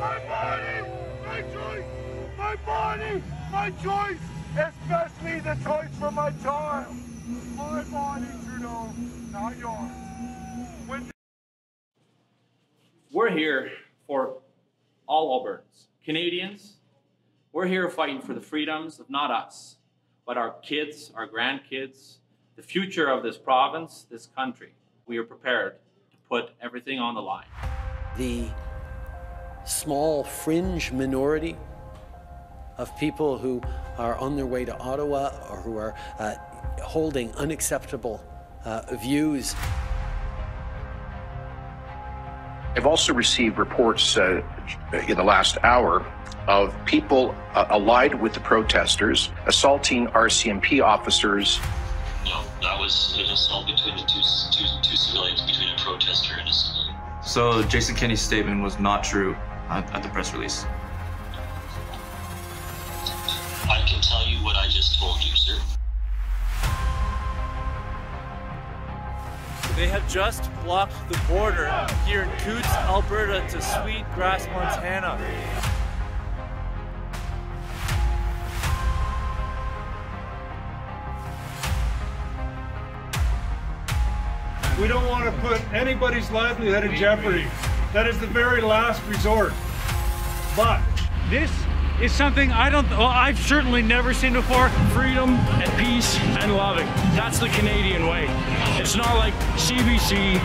My body, my choice. My body, my choice. Especially the choice for my child. My body, Trudeau, not yours. We're here for all Albertans, Canadians. We're here fighting for the freedoms of not us, but our kids, our grandkids, the future of this province, this country. We are prepared to put everything on the line. The small fringe minority of people who are on their way to Ottawa or who are holding unacceptable views. I've also received reports in the last hour of people allied with the protesters assaulting RCMP officers. No, that was an assault between the two civilians, between a protester and a civilian. So Jason Kenney's statement was not true at the press release. I can tell you what I just told you, sir. They have just blocked the border here in Coutts, Alberta to Sweetgrass, Montana. We don't want to put anybody's livelihood in jeopardy. That is the very last resort. But this is something I've certainly never seen before. Freedom and peace and loving. That's the Canadian way. It's not like CBC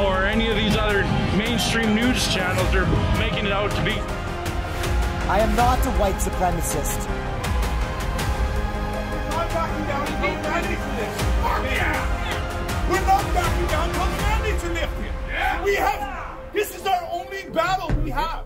or any of these other mainstream news channels are making it out to be. I am not a white supremacist. We're not backing down until mandates are lifted. Yeah. We're not backing down until mandates are lifted. Yeah. This is our only battle we have.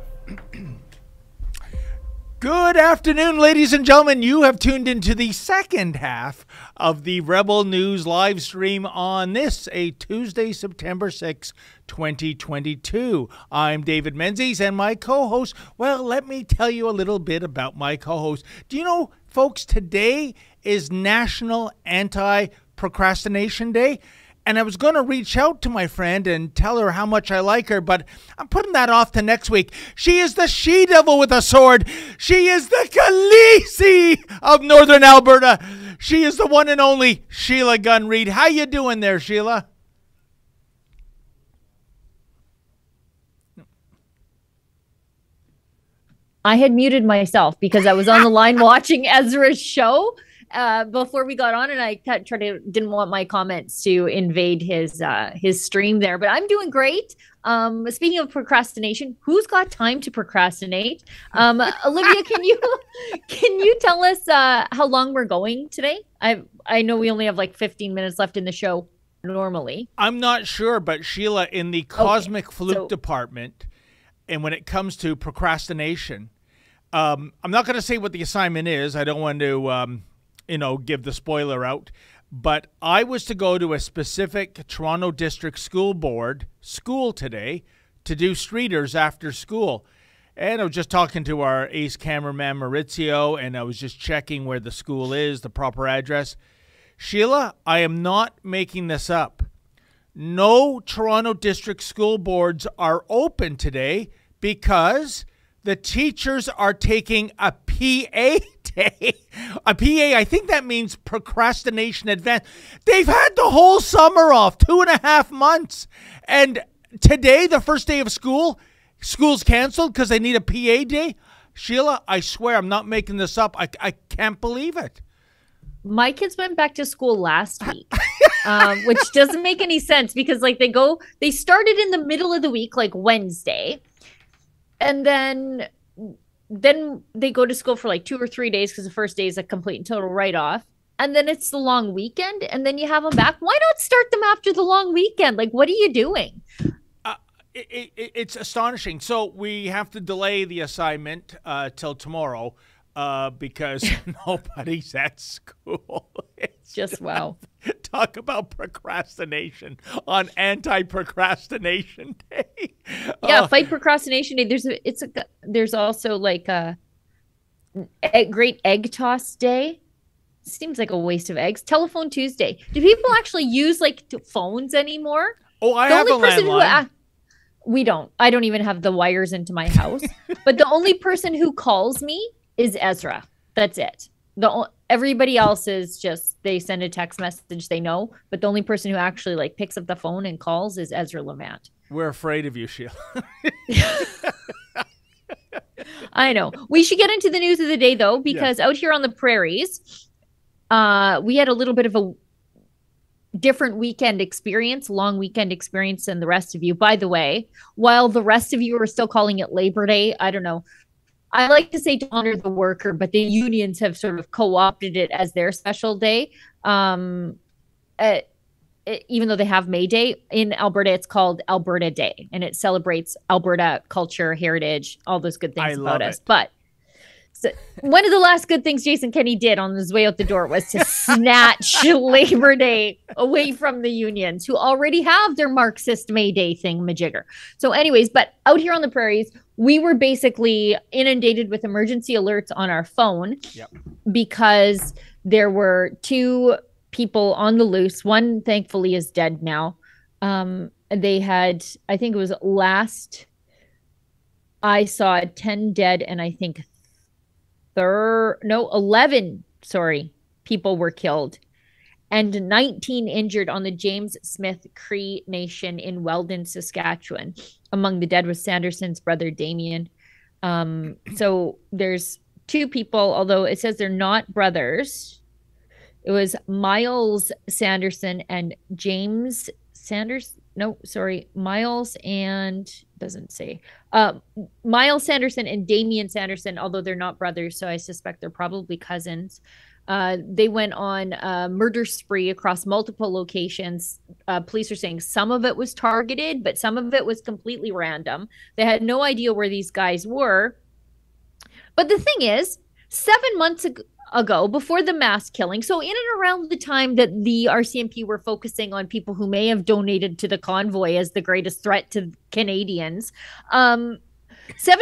Good afternoon, ladies and gentlemen. You have tuned into the second half of the Rebel News live stream on this, a Tuesday, September 6, 2022. I'm David Menzies, and my co-host, well, let me tell you a little bit about my co-host. Do you know, folks, today is National Anti-Procrastination Day? And I was going to reach out to my friend and tell her how much I like her, but I'm putting that off to next week. She is the she-devil with a sword. She is the Khaleesi of Northern Alberta. She is the one and only Sheila Gunn Reid. How you doing there, Sheila? I had muted myself because I was on the line watching Ezra's show before we got on, and I didn't want my comments to invade his stream there. But I'm doing great. Speaking of procrastination, who's got time to procrastinate? Olivia, can you tell us how long we're going today? I know we only have like 15 minutes left in the show normally. I'm not sure, but Sheila, in the Cosmic Fluke department, and when it comes to procrastination, I'm not going to say what the assignment is. I don't want to give the spoiler out, but I was to go to a specific Toronto District School Board school today to do streeters after school. And I was just talking to our ace cameraman Maurizio, and I was just checking where the school is, the proper address. Sheila, I am not making this up. No Toronto District School Boards are open today because the teachers are taking a PA day. A PA, I think that means procrastination advance. They've had the whole summer off, 2.5 months. And today, the first day of school, school's canceled because they need a PA day. Sheila, I swear, I'm not making this up. I can't believe it. My kids went back to school last week, which doesn't make any sense because they started in the middle of the week, like Wednesday. And then they go to school for like 2 or 3 days because the first day is a complete and total write-off. And then it's the long weekend, and then you have them back. Why not start them after the long weekend? Like, what are you doing? it's astonishing. So we have to delay the assignment till tomorrow because nobody's at school. It's just wow. Talk about procrastination on anti-procrastination day. Yeah, fight procrastination day. There's also like a great egg toss day. Seems like a waste of eggs. Telephone Tuesday. Do people actually use like phones anymore? Oh, I have a landline. We don't. I don't even have the wires into my house. But the only person who calls me is Ezra. That's it. Everybody else is just, they send a text message, they know. But the only person who actually like picks up the phone and calls is Ezra Levant. We're afraid of you, Sheila. I know. We should get into the news of the day, though, because out here on the prairies, we had a little bit of a different weekend experience, long weekend experience than the rest of you. By the way, while the rest of you are still calling it Labor Day, I don't know. I like to say to honor the worker, but the unions have sort of co-opted it as their special day. Even though they have May Day, in Alberta, it's called Alberta Day, and it celebrates Alberta culture, heritage, all those good things about us. But so one of the last good things Jason Kenney did on his way out the door was to snatch Labor Day away from the unions, who already have their Marxist May Day thingamajigger. So anyways, but out here on the prairies, we were basically inundated with emergency alerts on our phone because there were 2 people on the loose. One, thankfully, is dead now. They had, I think it was last I saw 10 dead, and I think 11, people were killed, and 19 injured on the James Smith Cree Nation in Weldon, Saskatchewan. Among the dead was Sanderson's brother, Damien. So there's 2 people, although it says they're not brothers. It was Miles Sanderson and James Sanders. No, sorry. Miles and doesn't say. Miles Sanderson and Damien Sanderson, although they're not brothers, so I suspect they're probably cousins. They went on a murder spree across multiple locations. Police are saying some of it was targeted, but some of it was completely random. They had no idea where these guys were. But the thing is, 7 months ago, before the mass killing, so in and around the time that the RCMP were focusing on people who may have donated to the convoy as the greatest threat to Canadians, 7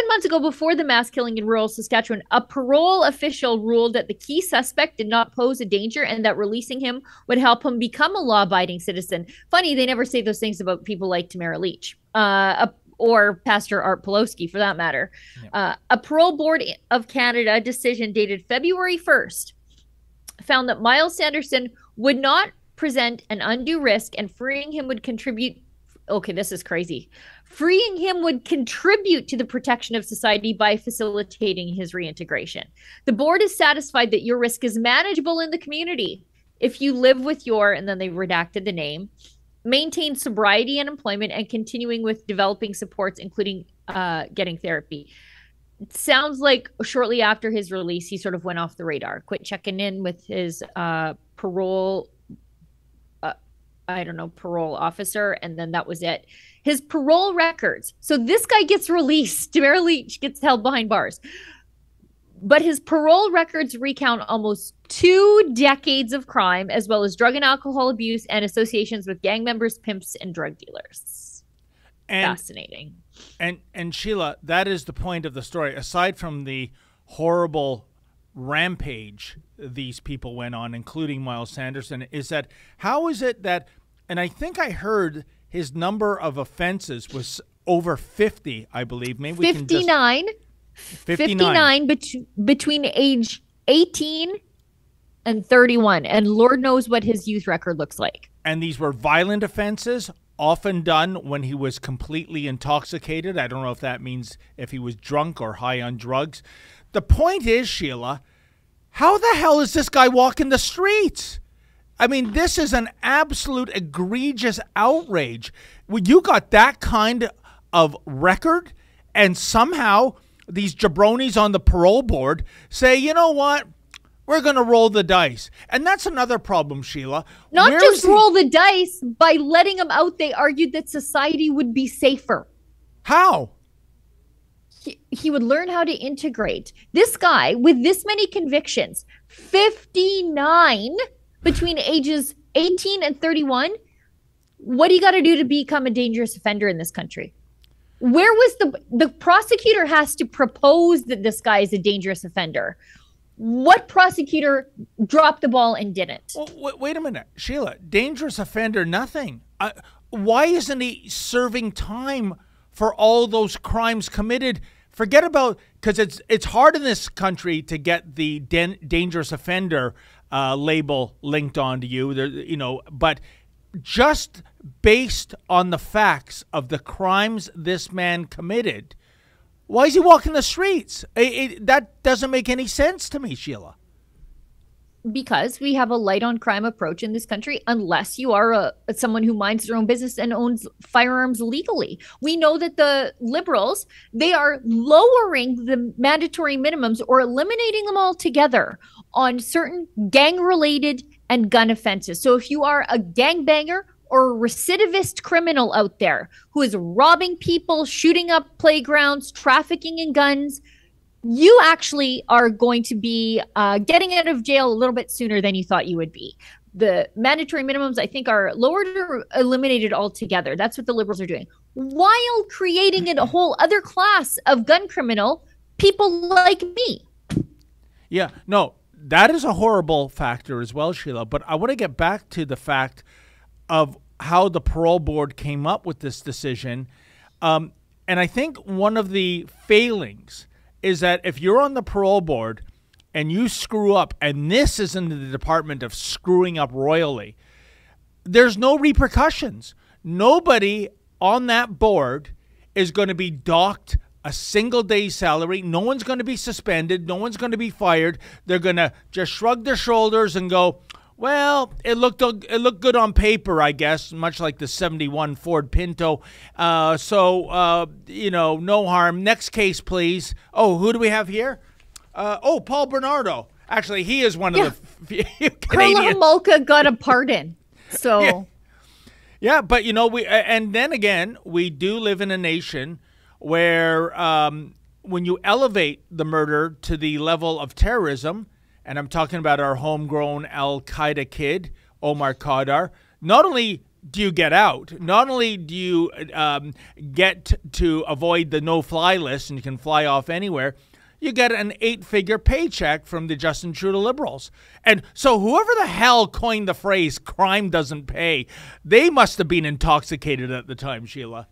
months ago, before the mass killing in rural Saskatchewan, a parole official ruled that the key suspect did not pose a danger and that releasing him would help him become a law-abiding citizen. Funny, they never say those things about people like Tamara Leach or Pastor Art Pawlowski, for that matter. A Parole Board of Canada decision dated February 1st found that Miles Sanderson would not present an undue risk, and freeing him would contribute. Okay, this is crazy. Freeing him would contribute to the protection of society by facilitating his reintegration. The board is satisfied that your risk is manageable in the community if you live with your, and then they redacted the name, maintain sobriety and employment, and continuing with developing supports, including getting therapy. It sounds like shortly after his release, he sort of went off the radar, quit checking in with his parole parole officer, and then that was it. His parole records. So this guy gets released. Tamara Leach gets held behind bars. But his parole records recount almost 2 decades of crime, as well as drug and alcohol abuse and associations with gang members, pimps, and drug dealers. Fascinating. And Sheila, that is the point of the story. Aside from the horrible rampage these people went on, including Miles Sanderson, is that how is it that, and I think I heard his number of offenses was over 50, I believe. Maybe 59. 59 between age 18 and 31. And Lord knows what his youth record looks like. And these were violent offenses, often done when he was completely intoxicated. I don't know if that means if he was drunk or high on drugs. The point is, Sheila, how the hell is this guy walking the streets? I mean, this is an absolute egregious outrage. When you got that kind of record, and somehow these jabronis on the parole board say, you know what, we're going to roll the dice. And that's another problem, Sheila. Not just roll the dice, by letting them out, they argued that society would be safer. How? He would learn how to integrate. This guy with this many convictions, 59 between ages 18 and 31. What do you got to do to become a dangerous offender in this country? Where was the prosecutor has to propose that this guy is a dangerous offender? What prosecutor dropped the ball and didn't? Well, wait a minute, Sheila. Dangerous offender, nothing. Why isn't he serving time for all those crimes committed? Forget about, because it's hard in this country to get the dangerous offender label linked onto you. You know, but just based on the facts of the crimes this man committed, why is he walking the streets? That doesn't make any sense to me, Sheila. Because we have a light on crime approach in this country, unless you are someone who minds their own business and owns firearms legally. We know that the Liberals, they are lowering the mandatory minimums or eliminating them altogether on certain gang-related and gun offenses. So if you are a gangbanger or a recidivist criminal out there who is robbing people, shooting up playgrounds, trafficking in guns, you actually are going to be getting out of jail a little bit sooner than you thought you would be. The mandatory minimums, I think, are lowered or eliminated altogether. That's what the Liberals are doing, while creating a whole other class of gun criminal, people like me. Yeah, no, that is a horrible factor as well, Sheila. But I want to get back to the fact of how the parole board came up with this decision. And I think one of the failings is that if you're on the parole board and you screw up, and this is in the department of screwing up royally, there's no repercussions. Nobody on that board is going to be docked a single day's salary. No one's going to be suspended. No one's going to be fired. They're going to just shrug their shoulders and go, well, it looked good on paper, I guess, much like the 71 Ford Pinto. You know, no harm. Next case, please. Oh, who do we have here? Paul Bernardo. Actually, he is one of the Canadians. Carla Homolka got a pardon. So, yeah, but you know, and then again, we do live in a nation where when you elevate the murder to the level of terrorism, and I'm talking about our homegrown Al-Qaeda kid, Omar Khadr, not only do you get out, not only do you get to avoid the no-fly list and you can fly off anywhere, you get an 8-figure paycheck from the Justin Trudeau Liberals. And so whoever the hell coined the phrase crime doesn't pay, they must have been intoxicated at the time, Sheila.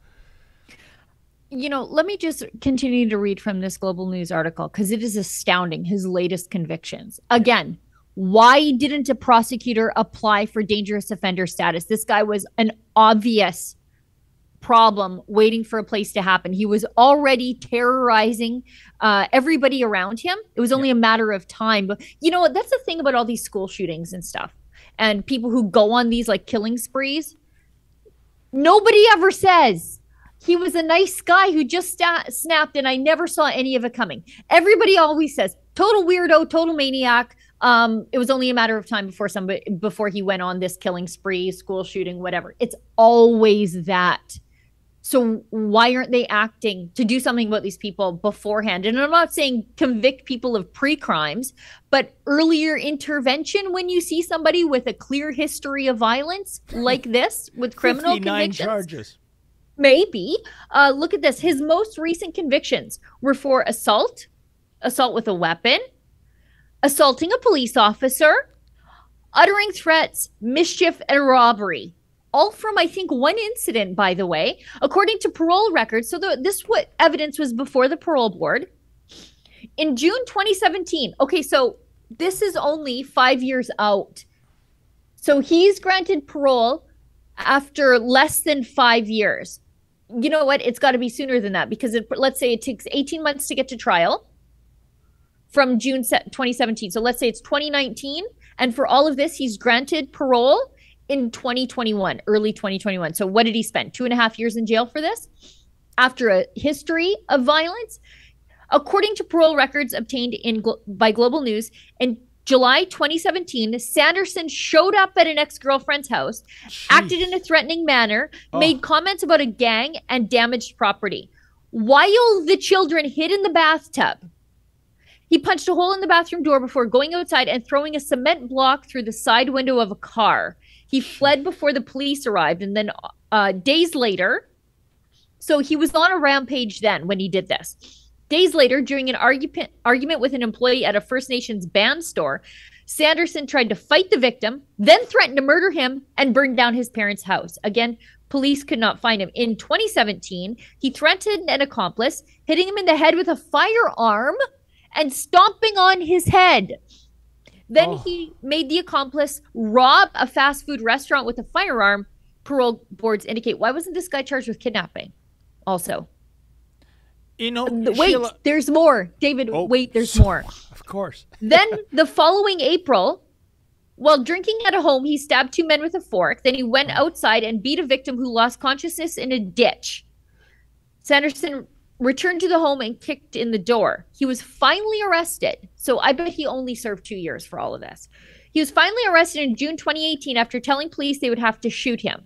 You know, let me just continue to read from this Global News article because it is astounding, his latest convictions. Again, why didn't a prosecutor apply for dangerous offender status? This guy was an obvious problem waiting for a place to happen. He was already terrorizing everybody around him. It was only a matter of time. But you know what? That's the thing about all these school shootings and stuff. And people who go on these like killing sprees. Nobody ever says he was a nice guy who just snapped and I never saw any of it coming. Everybody always says, total weirdo, total maniac. It was only a matter of time before he went on this killing spree, school shooting, whatever. It's always that. So why aren't they acting to do something about these people beforehand? And I'm not saying convict people of pre-crimes, but earlier intervention when you see somebody with a clear history of violence like this with criminal 59 convictions. charges. Maybe. Look at this. His most recent convictions were for assault with a weapon, assaulting a police officer, uttering threats, mischief, and robbery. All from, I think, one incident, by the way, according to parole records. So what evidence was before the parole board. In June 2017. Okay, so this is only 5 years out. So he's granted parole after less than 5 years. You know what? It's got to be sooner than that because let's say it takes 18 months to get to trial from June 2017. So let's say it's 2019. And for all of this, he's granted parole in 2021, early 2021. So what did he spend? 2.5 years in jail for this? After a history of violence? According to parole records obtained by Global News, in July 2017, Sanderson showed up at an ex-girlfriend's house, acted in a threatening manner, made comments about a gang, and damaged property. while the children hid in the bathtub. He punched a hole in the bathroom door before going outside and throwing a cement block through the side window of a car. He fled before the police arrived, and then days later, so he was on a rampage then when he did this. Days later, during an argument with an employee at a First Nations band store, Sanderson tried to fight the victim, then threatened to murder him and burn down his parents' house. Again, police could not find him. In 2017, he threatened an accomplice, hitting him in the head with a firearm and stomping on his head. Then he made the accomplice rob a fast food restaurant with a firearm. Parole boards indicate. Why wasn't this guy charged with kidnapping also? You know, wait, Sheila, there's more. David, wait, there's more. Of course. Then the following April, while drinking at a home, he stabbed 2 men with a fork. Then he went outside and beat a victim who lost consciousness in a ditch. Sanderson returned to the home and kicked in the door. He was finally arrested. So I bet he only served 2 years for all of this. He was finally arrested in June 2018 after telling police they would have to shoot him.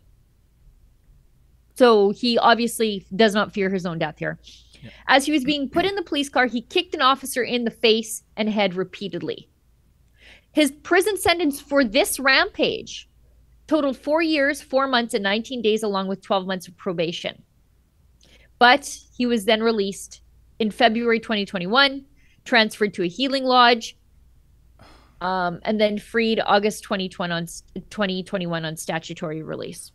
So he obviously does not fear his own death here. Yeah. As he was being put in the police car, he kicked an officer in the face and head repeatedly. His prison sentence for this rampage totaled 4 years, 4 months, and 19 days, along with 12 months of probation. But he was then released in February 2021, transferred to a healing lodge, and then freed August 2021 on statutory release.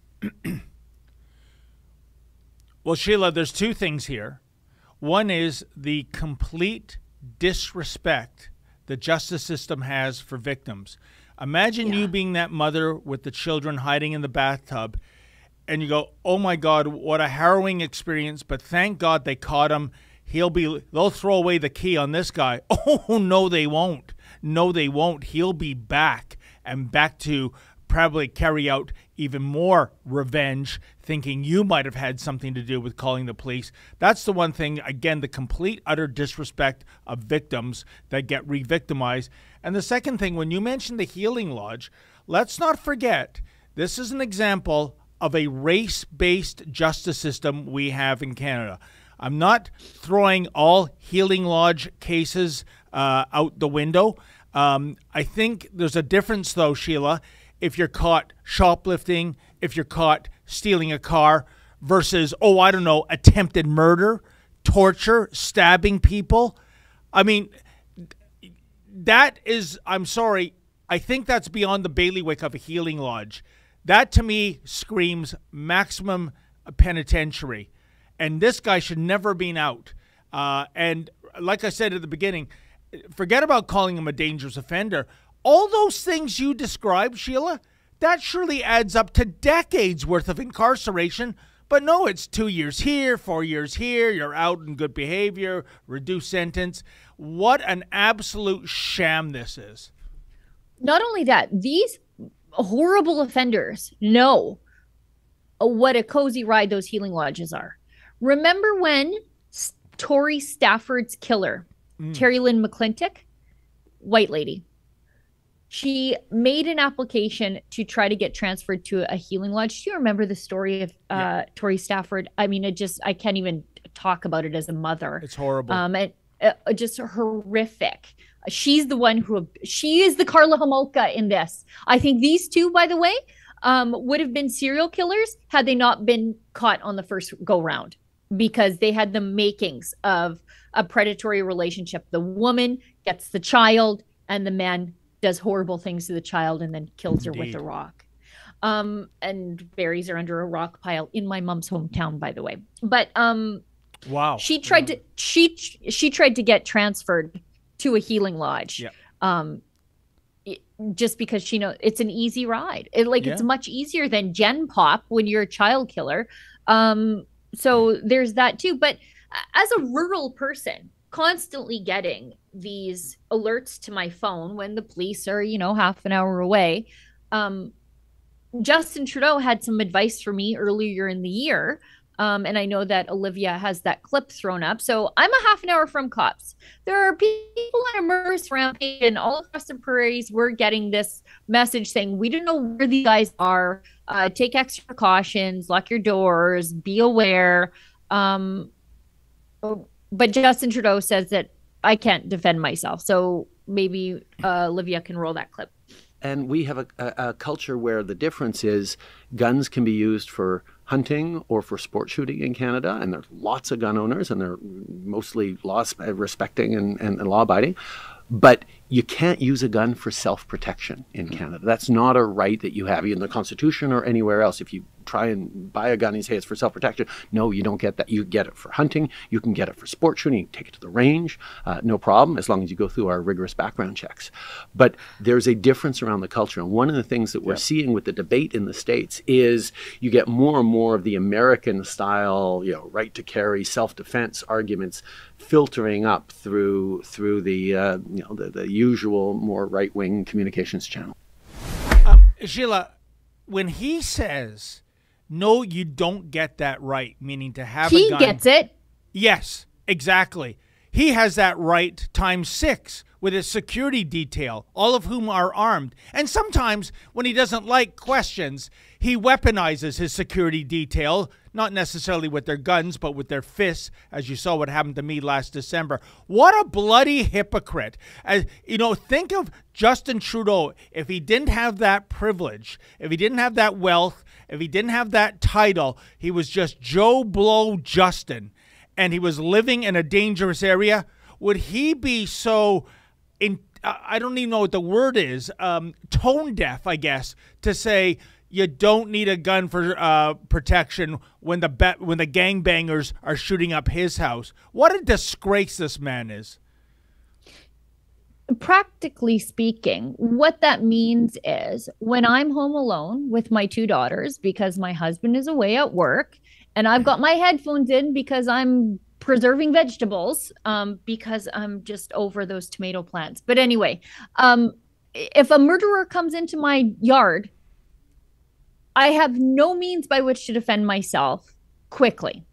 Well, Sheila, there's two things here. One is the complete disrespect the justice system has for victims. Imagine you being that mother with the children hiding in the bathtub, and you go, oh my God, what a harrowing experience, but thank God they caught him. They'll throw away the key on this guy. Oh, no, they won't. No, they won't. He'll be back, and back to probably carry out even more revenge, thinking you might have had something to do with calling the police. That's the one thing, again, the complete, utter disrespect of victims that get re-victimized. And the second thing, when you mentioned the healing lodge, let's not forget, this is an example of a race-based justice system we have in Canada. I'm not throwing all healing lodge cases out the window. I think there's a difference, though, Sheila, if you're caught shoplifting, if you're caught stealing a car, versus, oh, I don't know, attempted murder, torture, stabbing people. I mean, that is, I'm sorry, I think that's beyond the bailiwick of a healing lodge. That, to me, screams maximum penitentiary. And this guy should never have been out. And like I said at the beginning, forget about calling him a dangerous offender. All those things you described, Sheila, that surely adds up to decades worth of incarceration. But no, it's 2 years here, 4 years here, you're out in good behavior, reduced sentence. What an absolute sham this is. Not only that, these horrible offenders know what a cozy ride those healing lodges are. Remember when Tory Stafford's killer, Terry Lynn McClintock, white lady, she made an application to try to get transferred to a healing lodge. Do you remember the story of Tory Stafford? I mean, I can't even talk about it as a mother. It's horrible. Just horrific. She's the one she is the Karla Homolka in this. I think these two, by the way, would have been serial killers had they not been caught on the first go round, because they had the makings of a predatory relationship. The woman gets the child and the man does horrible things to the child and then kills her with a rock. And buries her under a rock pile in my mom's hometown, by the way. But wow. She tried to get transferred to a healing lodge. Yeah. Just because she knows it's an easy ride. It's much easier than Gen Pop when you're a child killer. So there's that too. But as a rural person, constantly getting these alerts to my phone when the police are, half an hour away. Justin Trudeau had some advice for me earlier in the year. And I know that Olivia has that clip thrown up. So I'm a half an hour from cops. There are people on a murderous rampage, and all across the prairies, we're getting this message saying, we don't know where these guys are. Take extra precautions, lock your doors, be aware. But Justin Trudeau says that I can't defend myself. So maybe Olivia can roll that clip. And we have a culture where the difference is guns can be used for hunting or for sport shooting in Canada, and there's lots of gun owners, and they're mostly law-respecting and law-abiding. But you can't use a gun for self-protection in Canada. That's not a right that you have in the Constitution or anywhere else. If you try and buy a gun and say it's for self-protection, no, you don't get that. You get it for hunting. You can get it for sport shooting. You can take it to the range, no problem, as long as you go through our rigorous background checks. But there's a difference around the culture. And one of the things that we're seeing with the debate in the States is you get more and more of the American style, right to carry, self-defense arguments filtering up through the usual more right-wing communications channel. Sheila, when he says, no, you don't get that right, meaning to have he a gun. He gets it. Yes, exactly. He has that right times 6 with his security detail, all of whom are armed. And sometimes when he doesn't like questions, he weaponizes his security detail, not necessarily with their guns, but with their fists, as you saw what happened to me last December. What a bloody hypocrite. Think of Justin Trudeau if he didn't have that privilege, if he didn't have that wealth, if he didn't have that title, he was just Joe Blow Justin, and he was living in a dangerous area. Would he be so, I don't even know what the word is, tone deaf, I guess, to say you don't need a gun for protection when the gangbangers are shooting up his house? What a disgrace this man is. Practically speaking, what that means is when I'm home alone with my 2 daughters because my husband is away at work and I've got my headphones in because I'm preserving vegetables because I'm just over those tomato plants. But anyway, if a murderer comes into my yard, I have no means by which to defend myself quickly.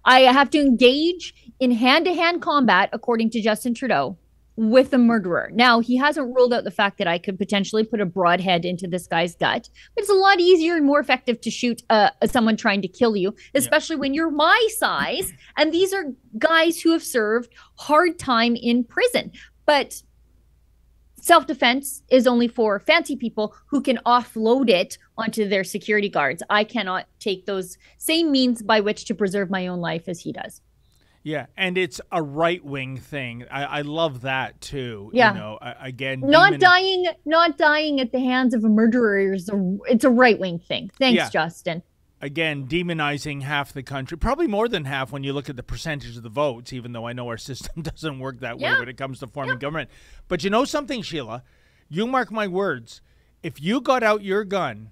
I have to engage in hand-to-hand combat, according to Justin Trudeau, with the murderer. Now, he hasn't ruled out the fact that I could potentially put a broadhead into this guy's gut, but it's a lot easier and more effective to shoot someone trying to kill you, especially when you're my size. And these are guys who have served hard time in prison. But self-defense is only for fancy people who can offload it onto their security guards. I cannot take those same means by which to preserve my own life as he does. Yeah, and it's a right-wing thing. I love that too. Yeah. Again, not dying at the hands of a murderer it's a right-wing thing. Thanks, Justin. Again, demonizing half the country, probably more than half when you look at the percentage of the votes, even though I know our system doesn't work that way when it comes to forming government. But you know something, Sheila? You mark my words. If you got out your gun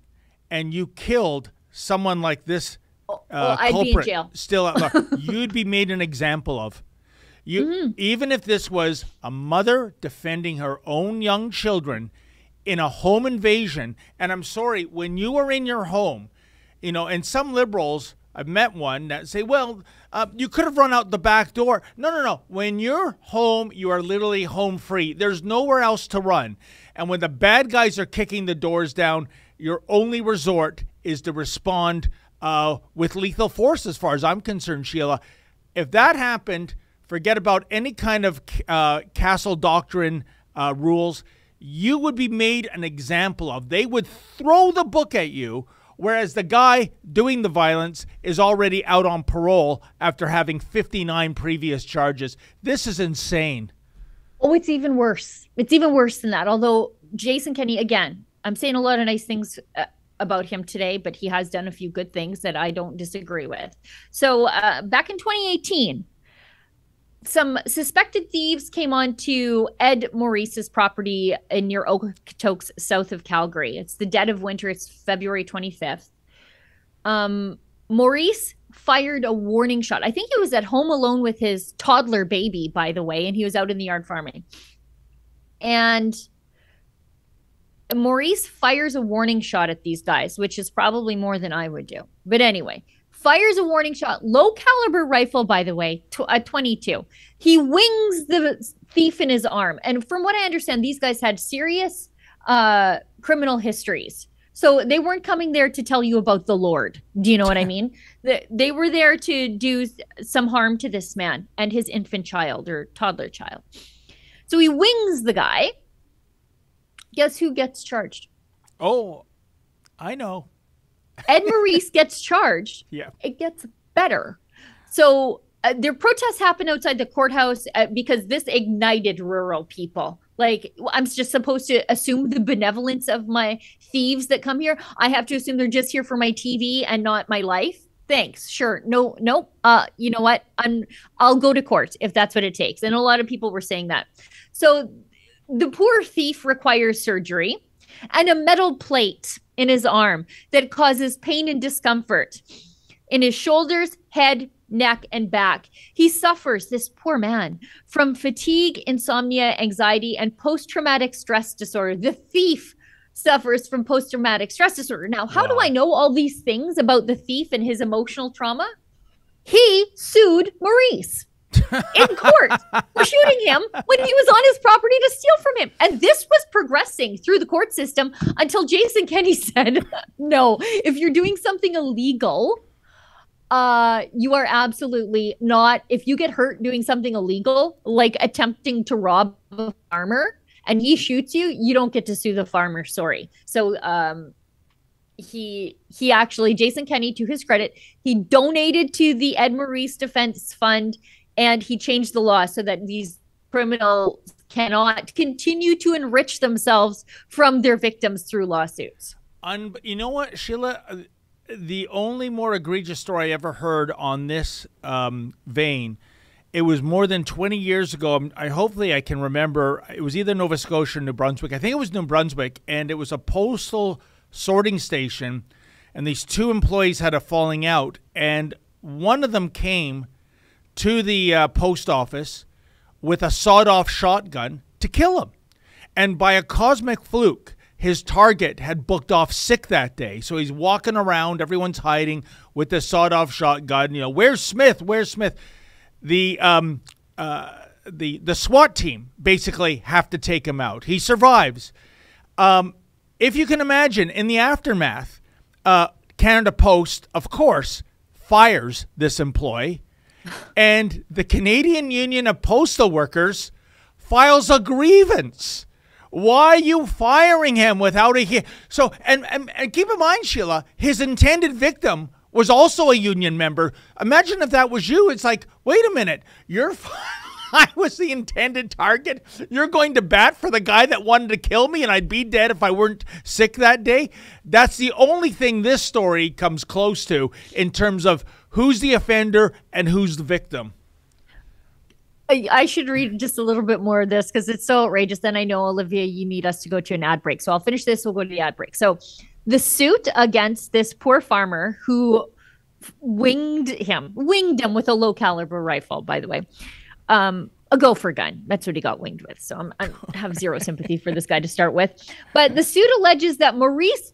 and you killed someone like this I'd be in jail. Still at large, you'd be made an example of. Even if this was a mother defending her own young children in a home invasion, and I'm sorry, when you are in your home, and some liberals, I've met one that say, well, you could have run out the back door. No. When you're home, you are literally home free. There's nowhere else to run. And when the bad guys are kicking the doors down, your only resort is to respond with lethal force, as far as I'm concerned, Sheila. If that happened, forget about any kind of castle doctrine rules. You would be made an example of. They would throw the book at you, whereas the guy doing the violence is already out on parole after having 59 previous charges. This is insane. Oh, it's even worse. It's even worse than that. Although Jason Kenney, again, I'm saying a lot of nice things about him today, but he has done a few good things that I don't disagree with. So back in 2018, some suspected thieves came onto Ed Maurice's property near Okotoks, south of Calgary. It's the dead of winter. It's February 25th. Maurice fired a warning shot. I think he was at home alone with his toddler baby, by the way, and he was out in the yard farming. And Maurice fires a warning shot at these guys, which is probably more than I would do. But anyway, fires a warning shot, low caliber rifle, by the way, a 22. He wings the thief in his arm. And from what I understand, these guys had serious criminal histories. So they weren't coming there to tell you about the Lord. Do you know what I mean? They were there to do some harm to this man and his infant child or toddler child. So he wings the guy. Guess who gets charged? Oh, I know. Ed Maurice gets charged. Yeah. It gets better. So their protests happen outside the courthouse because this ignited rural people. Like, I'm just supposed to assume the benevolence of my thieves that come here. I have to assume they're just here for my TV and not my life. Thanks. Sure. No. You know what? I'll go to court if that's what it takes. And a lot of people were saying that. So the poor thief requires surgery and a metal plate in his arm that causes pain and discomfort in his shoulders, head, neck, and back. He suffers, this poor man, from fatigue, insomnia, anxiety, and post-traumatic stress disorder. The thief suffers from post-traumatic stress disorder. Now, how do I know all these things about the thief and his emotional trauma? He sued Maurice in court for shooting him when he was on his property to steal from him. And this was progressing through the court system until Jason Kenney said, no, if you're doing something illegal, you are absolutely not. If you get hurt doing something illegal, like attempting to rob a farmer, and he shoots you, you don't get to sue the farmer. Sorry. So he actually, Jason Kenney, to his credit, he donated to the Ed Maurice Defense Fund, and he changed the law so that these criminals cannot continue to enrich themselves from their victims through lawsuits. You know what, Sheila? The only more egregious story I ever heard on this vein, it was more than 20 years ago. Hopefully I can remember. It was either Nova Scotia or New Brunswick. I think it was New Brunswick, and it was a postal sorting station, and these two employees had a falling out, and one of them came to the post office with a sawed-off shotgun to kill him. And by a cosmic fluke, his target had booked off sick that day. So he's walking around, everyone's hiding with the sawed-off shotgun. You know, where's Smith? Where's Smith? The SWAT team basically have to take him out. He survives. If you can imagine, in the aftermath, Canada Post, of course, fires this employee, and the Canadian Union of Postal Workers files a grievance. Why are you firing him without a so? And keep in mind, Sheila, his intended victim was also a union member. Imagine if that was you. It's like, wait a minute, I was the intended target. You're going to bat for the guy that wanted to kill me, and I'd be dead if I weren't sick that day. That's the only thing this story comes close to in terms of who's the offender and who's the victim. I should read just a little bit more of this because it's so outrageous. Then I know, Olivia, you need us to go to an ad break. So I'll finish this. We'll go to the ad break. So the suit against this poor farmer who winged him with a low caliber rifle, by the way, a gopher gun. That's what he got winged with. So I have zero sympathy for this guy to start with. But the suit alleges that Maurice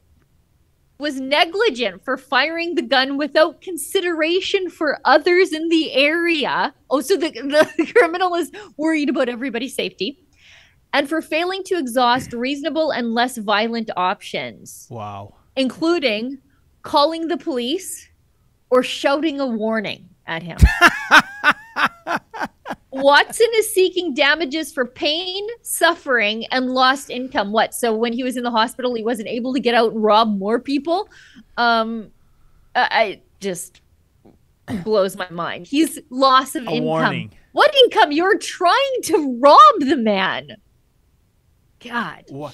was negligent for firing the gun without consideration for others in the area. Oh, so the criminal is worried about everybody's safety. And for failing to exhaust reasonable and less violent options. Wow. Including calling the police or shouting a warning at him. Watson is seeking damages for pain, suffering, and lost income. What? So when he was in the hospital, he wasn't able to get out and rob more people? I just blows my mind. He's loss of income. Warning. What income? You're trying to rob the man. God. What?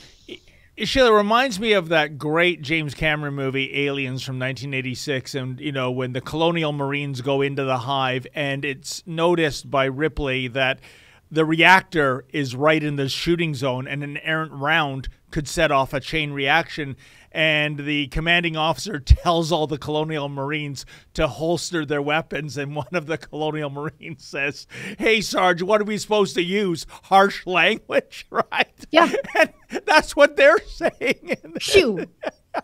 Sheila, reminds me of that great James Cameron movie, Aliens, from 1986. And, you know, when the colonial Marines go into the hive and it's noticed by Ripley that the reactor is right in the shooting zone and an errant round could set off a chain reaction. And the commanding officer tells all the colonial Marines to holster their weapons. And one of the colonial Marines says, hey, Sarge, what are we supposed to use? Harsh language, right? Yeah. And that's what they're saying. Shoo.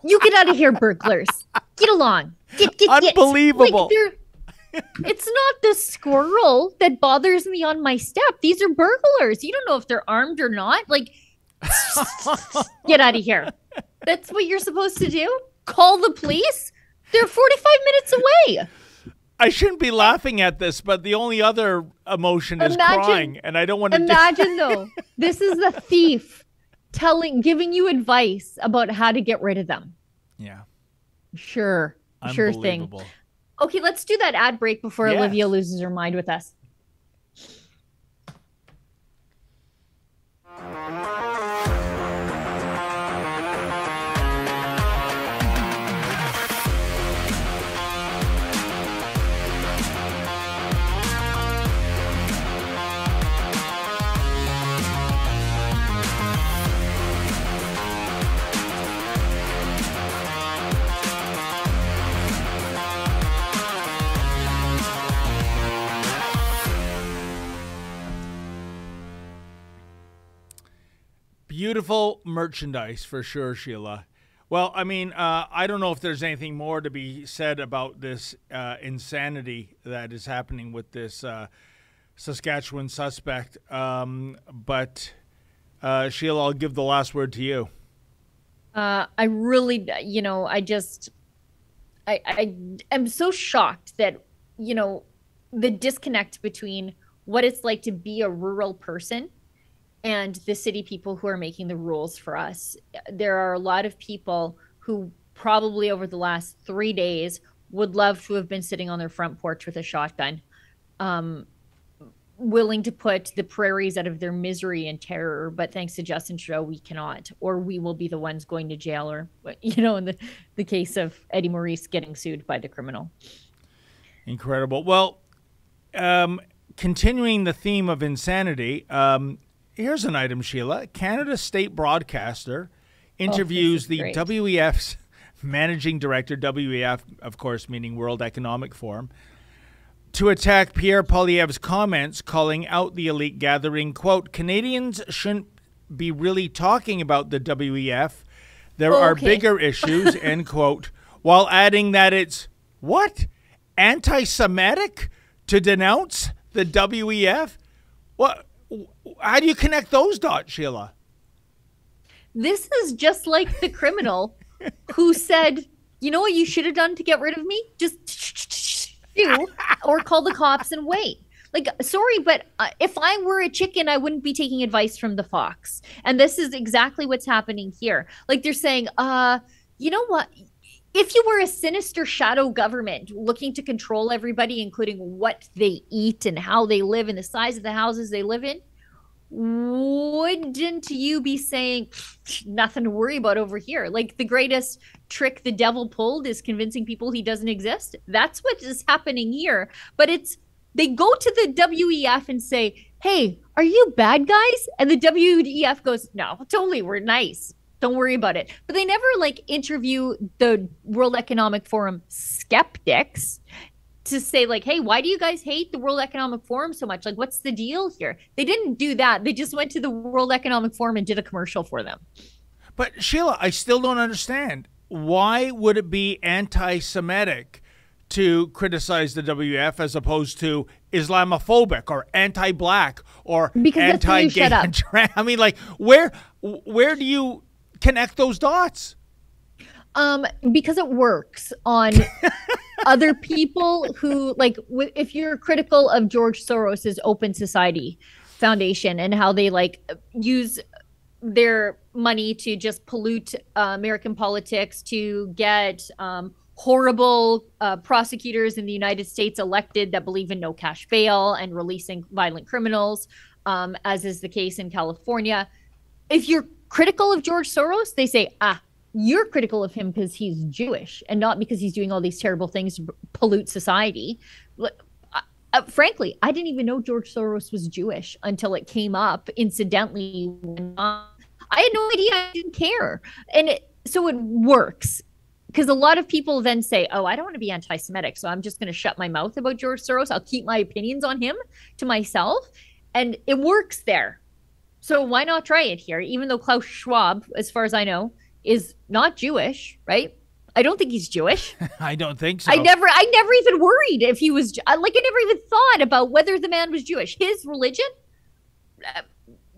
You get out of here, burglars. Get along. Get. Unbelievable. Like it's not the squirrel that bothers me on my step. These are burglars. You don't know if they're armed or not. Like, get out of here. That's what you're supposed to do? Call the police? They're 45 minutes away. I shouldn't be laughing at this, but the only other emotion is crying, and I don't want to. Imagine though, this is the thief giving you advice about how to get rid of them. Yeah. Sure thing. Unbelievable. Okay, let's do that ad break before Yes. Olivia loses her mind with us. Beautiful merchandise for sure, Sheila. Well, I mean, I don't know if there's anything more to be said about this insanity that is happening with this Saskatchewan suspect. But Sheila, I'll give the last word to you. I really, I am so shocked that, the disconnect between what it's like to be a rural person and the city people who are making the rules for us. There are a lot of people who probably over the last 3 days would love to have been sitting on their front porch with a shotgun, willing to put the prairies out of their misery and terror. But thanks to Justin Trudeau, we cannot, or we will be the ones going to jail, or, in the case of Eddie Maurice getting sued by the criminal. Incredible. Well, continuing the theme of insanity, here's an item, Sheila. Canada's state broadcaster interviews the great. WEF's managing director, WEF, of course, meaning World Economic Forum, to attack Pierre Poilievre's comments calling out the elite gathering. Quote, Canadians shouldn't be really talking about the WEF. There are bigger issues, end quote, while adding that it's, what, anti-Semitic to denounce the WEF? What? How do you connect those dots, Sheila? This is just like the criminal who said, you know what you should have done to get rid of me? Just shoot or call the cops and wait. Like, sorry, but if I were a chicken, I wouldn't be taking advice from the fox. And this is exactly what's happening here. Like, they're saying, you know what? If you were a sinister shadow government looking to control everybody, including what they eat and how they live and the size of the houses they live in, wouldn't you be saying nothing to worry about over here? Like, the greatest trick the devil pulled is convincing people he doesn't exist. That's what is happening here. But they go to the WEF and say, hey, are you bad guys? And the WEF goes, no, totally, we're nice. Don't worry about it. But they never interview the World Economic Forum skeptics to say hey, why do you guys hate the World Economic Forum so much? Like, what's the deal here? They didn't do that. They just went to the World Economic Forum and did a commercial for them. But Sheila, I still don't understand. Why would it be anti-Semitic to criticize the WF as opposed to Islamophobic or anti-black or anti-gay? I mean, where do you connect those dots? Because it works on other people who, if you're critical of George Soros's Open Society Foundation and how they use their money to just pollute American politics to get horrible prosecutors in the United States elected that believe in no cash bail and releasing violent criminals, as is the case in California. If you're critical of George Soros, they say, you're critical of him because he's Jewish and not because he's doing all these terrible things to pollute society. Frankly, I didn't even know George Soros was Jewish until it came up incidentally. I had no idea. I didn't care. And so it works. Because a lot of people then say, oh, I don't want to be anti-Semitic, so I'm just going to shut my mouth about George Soros. I'll keep my opinions on him to myself. And it works there. So why not try it here? Even though Klaus Schwab, as far as I know, is not Jewish, right? I don't think he's Jewish. I don't think so. I never even worried if he was, I never even thought about whether the man was Jewish. His religion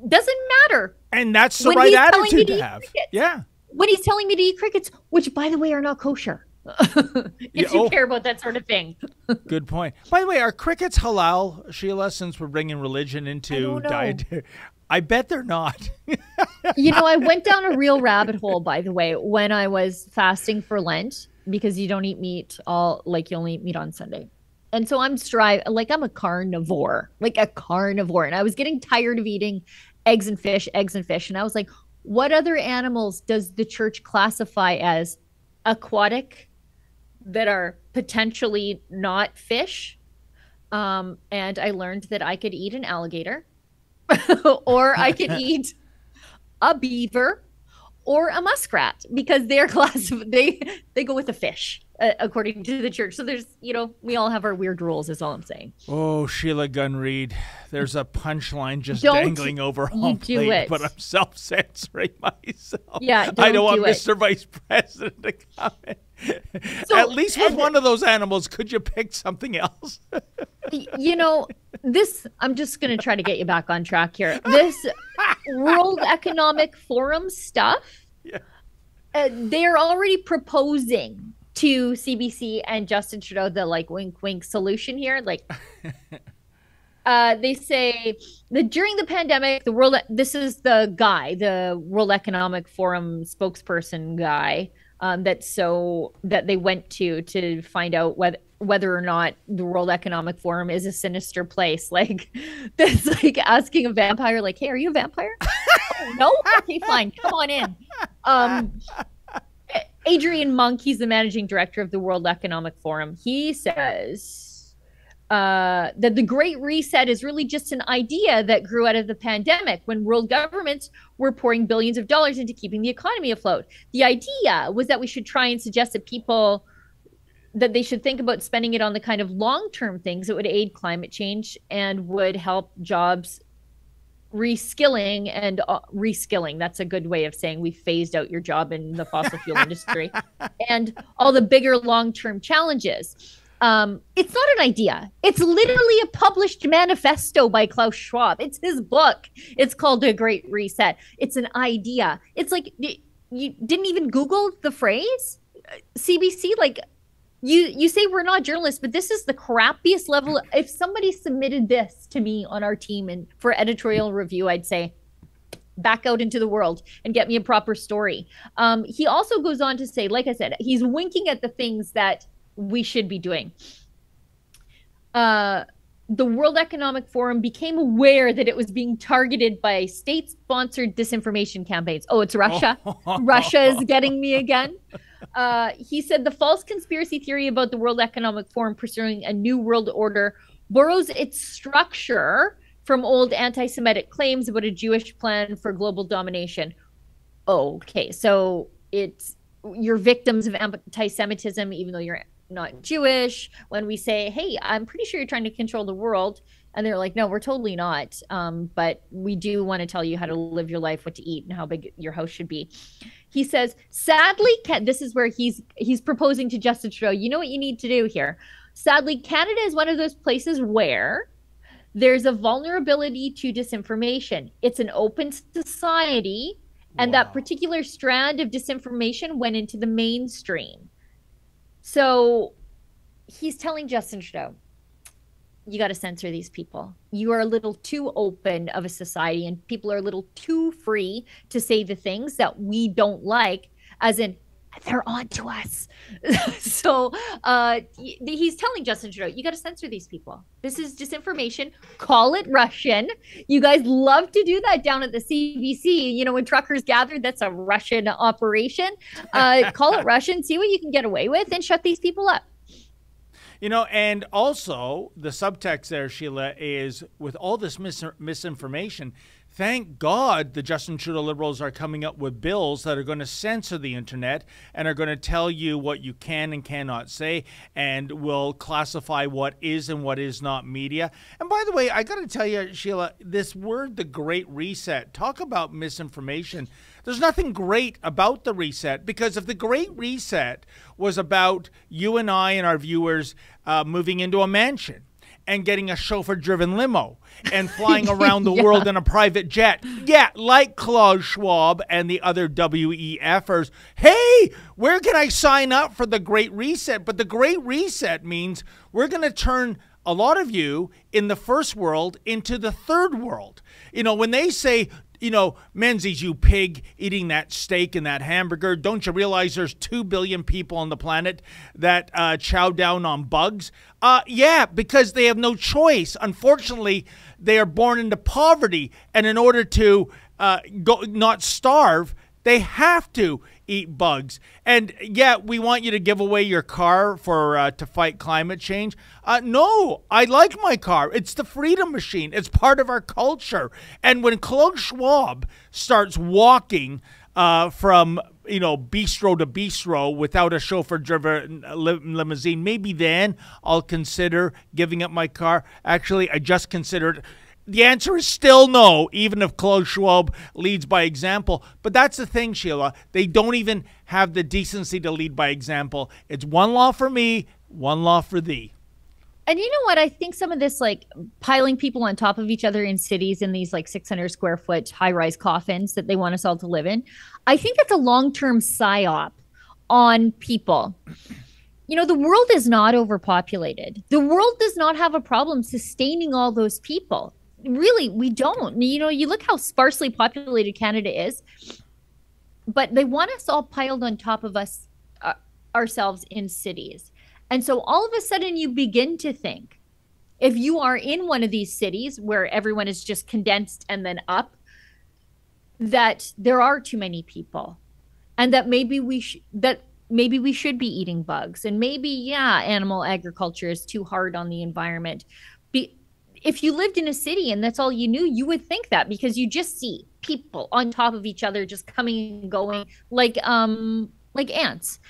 doesn't matter. And that's the right attitude to have. Yeah. When he's telling me to eat crickets, which by the way are not kosher. if you care about that sort of thing. Good point. By the way, are crickets halal, Sheila, since we're bringing religion into diet? I bet they're not. I went down a real rabbit hole, by the way, when I was fasting for Lent, because you don't eat meat you only eat meat on Sunday. And so I'm a carnivore, and I was getting tired of eating eggs and fish. And I was like, what other animals does the church classify as aquatic that are potentially not fish? And I learned that I could eat an alligator or I could eat a beaver or a muskrat, because they're they go with a fish according to the church. So there's, we all have our weird rules, is all I'm saying. Oh, Sheila Gunn Reid, there's a punchline just dangling over home plate, but I'm self-censoring myself. Yeah, I don't want Mr. Vice President to come in. So, at least with one of those animals, could you pick something else? I'm just going to try to get you back on track here. This World Economic Forum stuff, they're already proposing to CBC and Justin Trudeau the wink wink solution here. They say that during the pandemic, this is the World Economic Forum spokesperson guy, that they went to find out whether or not the World Economic Forum is a sinister place. That's like asking a vampire, hey, are you a vampire? Oh, no? Okay, fine. Come on in. Adrian Monk, he's the managing director of the World Economic Forum. He says that the Great Reset is really just an idea that grew out of the pandemic, when world governments were pouring billions of dollars into keeping the economy afloat. The idea was that we should try and suggest that people that they should think about spending it on the kind of long-term things that would aid climate change and would help jobs, reskilling and reskilling. That's a good way of saying we phased out your job in the fossil fuel industry, and all the bigger long-term challenges. It's not an idea. It's literally a published manifesto by Klaus Schwab. It's his book. It's called The Great Reset. It's an idea. It's like, you didn't even Google the phrase? CBC, you say we're not journalists, but this is the crappiest level. If somebody submitted this to me on our team and for editorial review, I'd say, back out into the world and get me a proper story. He also goes on to say, like I said, he's winking at the things that we should be doing. The World Economic Forum became aware that it was being targeted by state-sponsored disinformation campaigns. Oh, it's Russia. Russia is getting me again. He said the false conspiracy theory about the World Economic Forum pursuing a new world order borrows its structure from old anti-Semitic claims about a Jewish plan for global domination. Okay, so you're victims of anti-Semitism, even though you're not Jewish. When we say, hey, I'm pretty sure you're trying to control the world, and they're like, no, we're totally not. But we do want to tell you how to live your life, what to eat, and how big your house should be. He says, sadly, this is where he's proposing to Justin Trudeau, you know what you need to do here. Sadly, Canada is one of those places where there's a vulnerability to disinformation. It's an open society, and that particular strand of disinformation went into the mainstream. So he's telling Justin Trudeau, you got to censor these people. You are a little too open of a society, and people are a little too free to say the things that we don't like, as in, they're on to us. So he's telling Justin Trudeau, you got to censor these people. This is disinformation. Call it Russian. You guys love to do that down at the CBC. When truckers gather, that's a Russian operation. Call it Russian, see what you can get away with, and shut these people up. And also the subtext there, Sheila, is with all this misinformation, thank God the Justin Trudeau Liberals are coming up with bills that are going to censor the internet and are going to tell you what you can and cannot say, and will classify what is and what is not media. And by the way, I got to tell you, Sheila, this word, the Great Reset, talk about misinformation. There's nothing great about the reset, because if the Great Reset was about you and I and our viewers moving into a mansion and getting a chauffeur-driven limo and flying around the world in a private jet. Yeah, like Klaus Schwab and the other WEFers. Hey, where can I sign up for the Great Reset? But the Great Reset means we're going to turn a lot of you in the first world into the third world. You know, when they say, you know, Menzies, you pig, eating that steak and that hamburger, don't you realize there's 2 billion people on the planet that chow down on bugs? Yeah, because they have no choice. Unfortunately, they are born into poverty, and in order to not starve, they have to eat bugs. And yeah, we want you to give away your car for to fight climate change. No, I like my car. It's the freedom machine. It's part of our culture. And when Klaus Schwab starts walking from, you know, bistro to bistro without a chauffeur-driven limousine, maybe then I'll consider giving up my car. Actually, I just considered. The answer is still no, even if Klaus Schwab leads by example. But that's the thing, Sheila. They don't even have the decency to lead by example. It's one law for me, one law for thee. And you know what? I think some of this, like piling people on top of each other in cities in these like 600 square foot high-rise coffins that they want us all to live in, I think it's a long-term psyop on people. You know, the world is not overpopulated. The world does not have a problem sustaining all those people. Really, we don't. You know, you look how sparsely populated Canada is, but they want us all piled on top of us ourselves in cities. And so all of a sudden you begin to think, if you are in one of these cities where everyone is just condensed and then up, that there are too many people, and that maybe we should be eating bugs, and maybe, yeah, animal agriculture is too hard on the environment. If you lived in a city and that's all you knew, you would think that, because you just see people on top of each other just coming and going like ants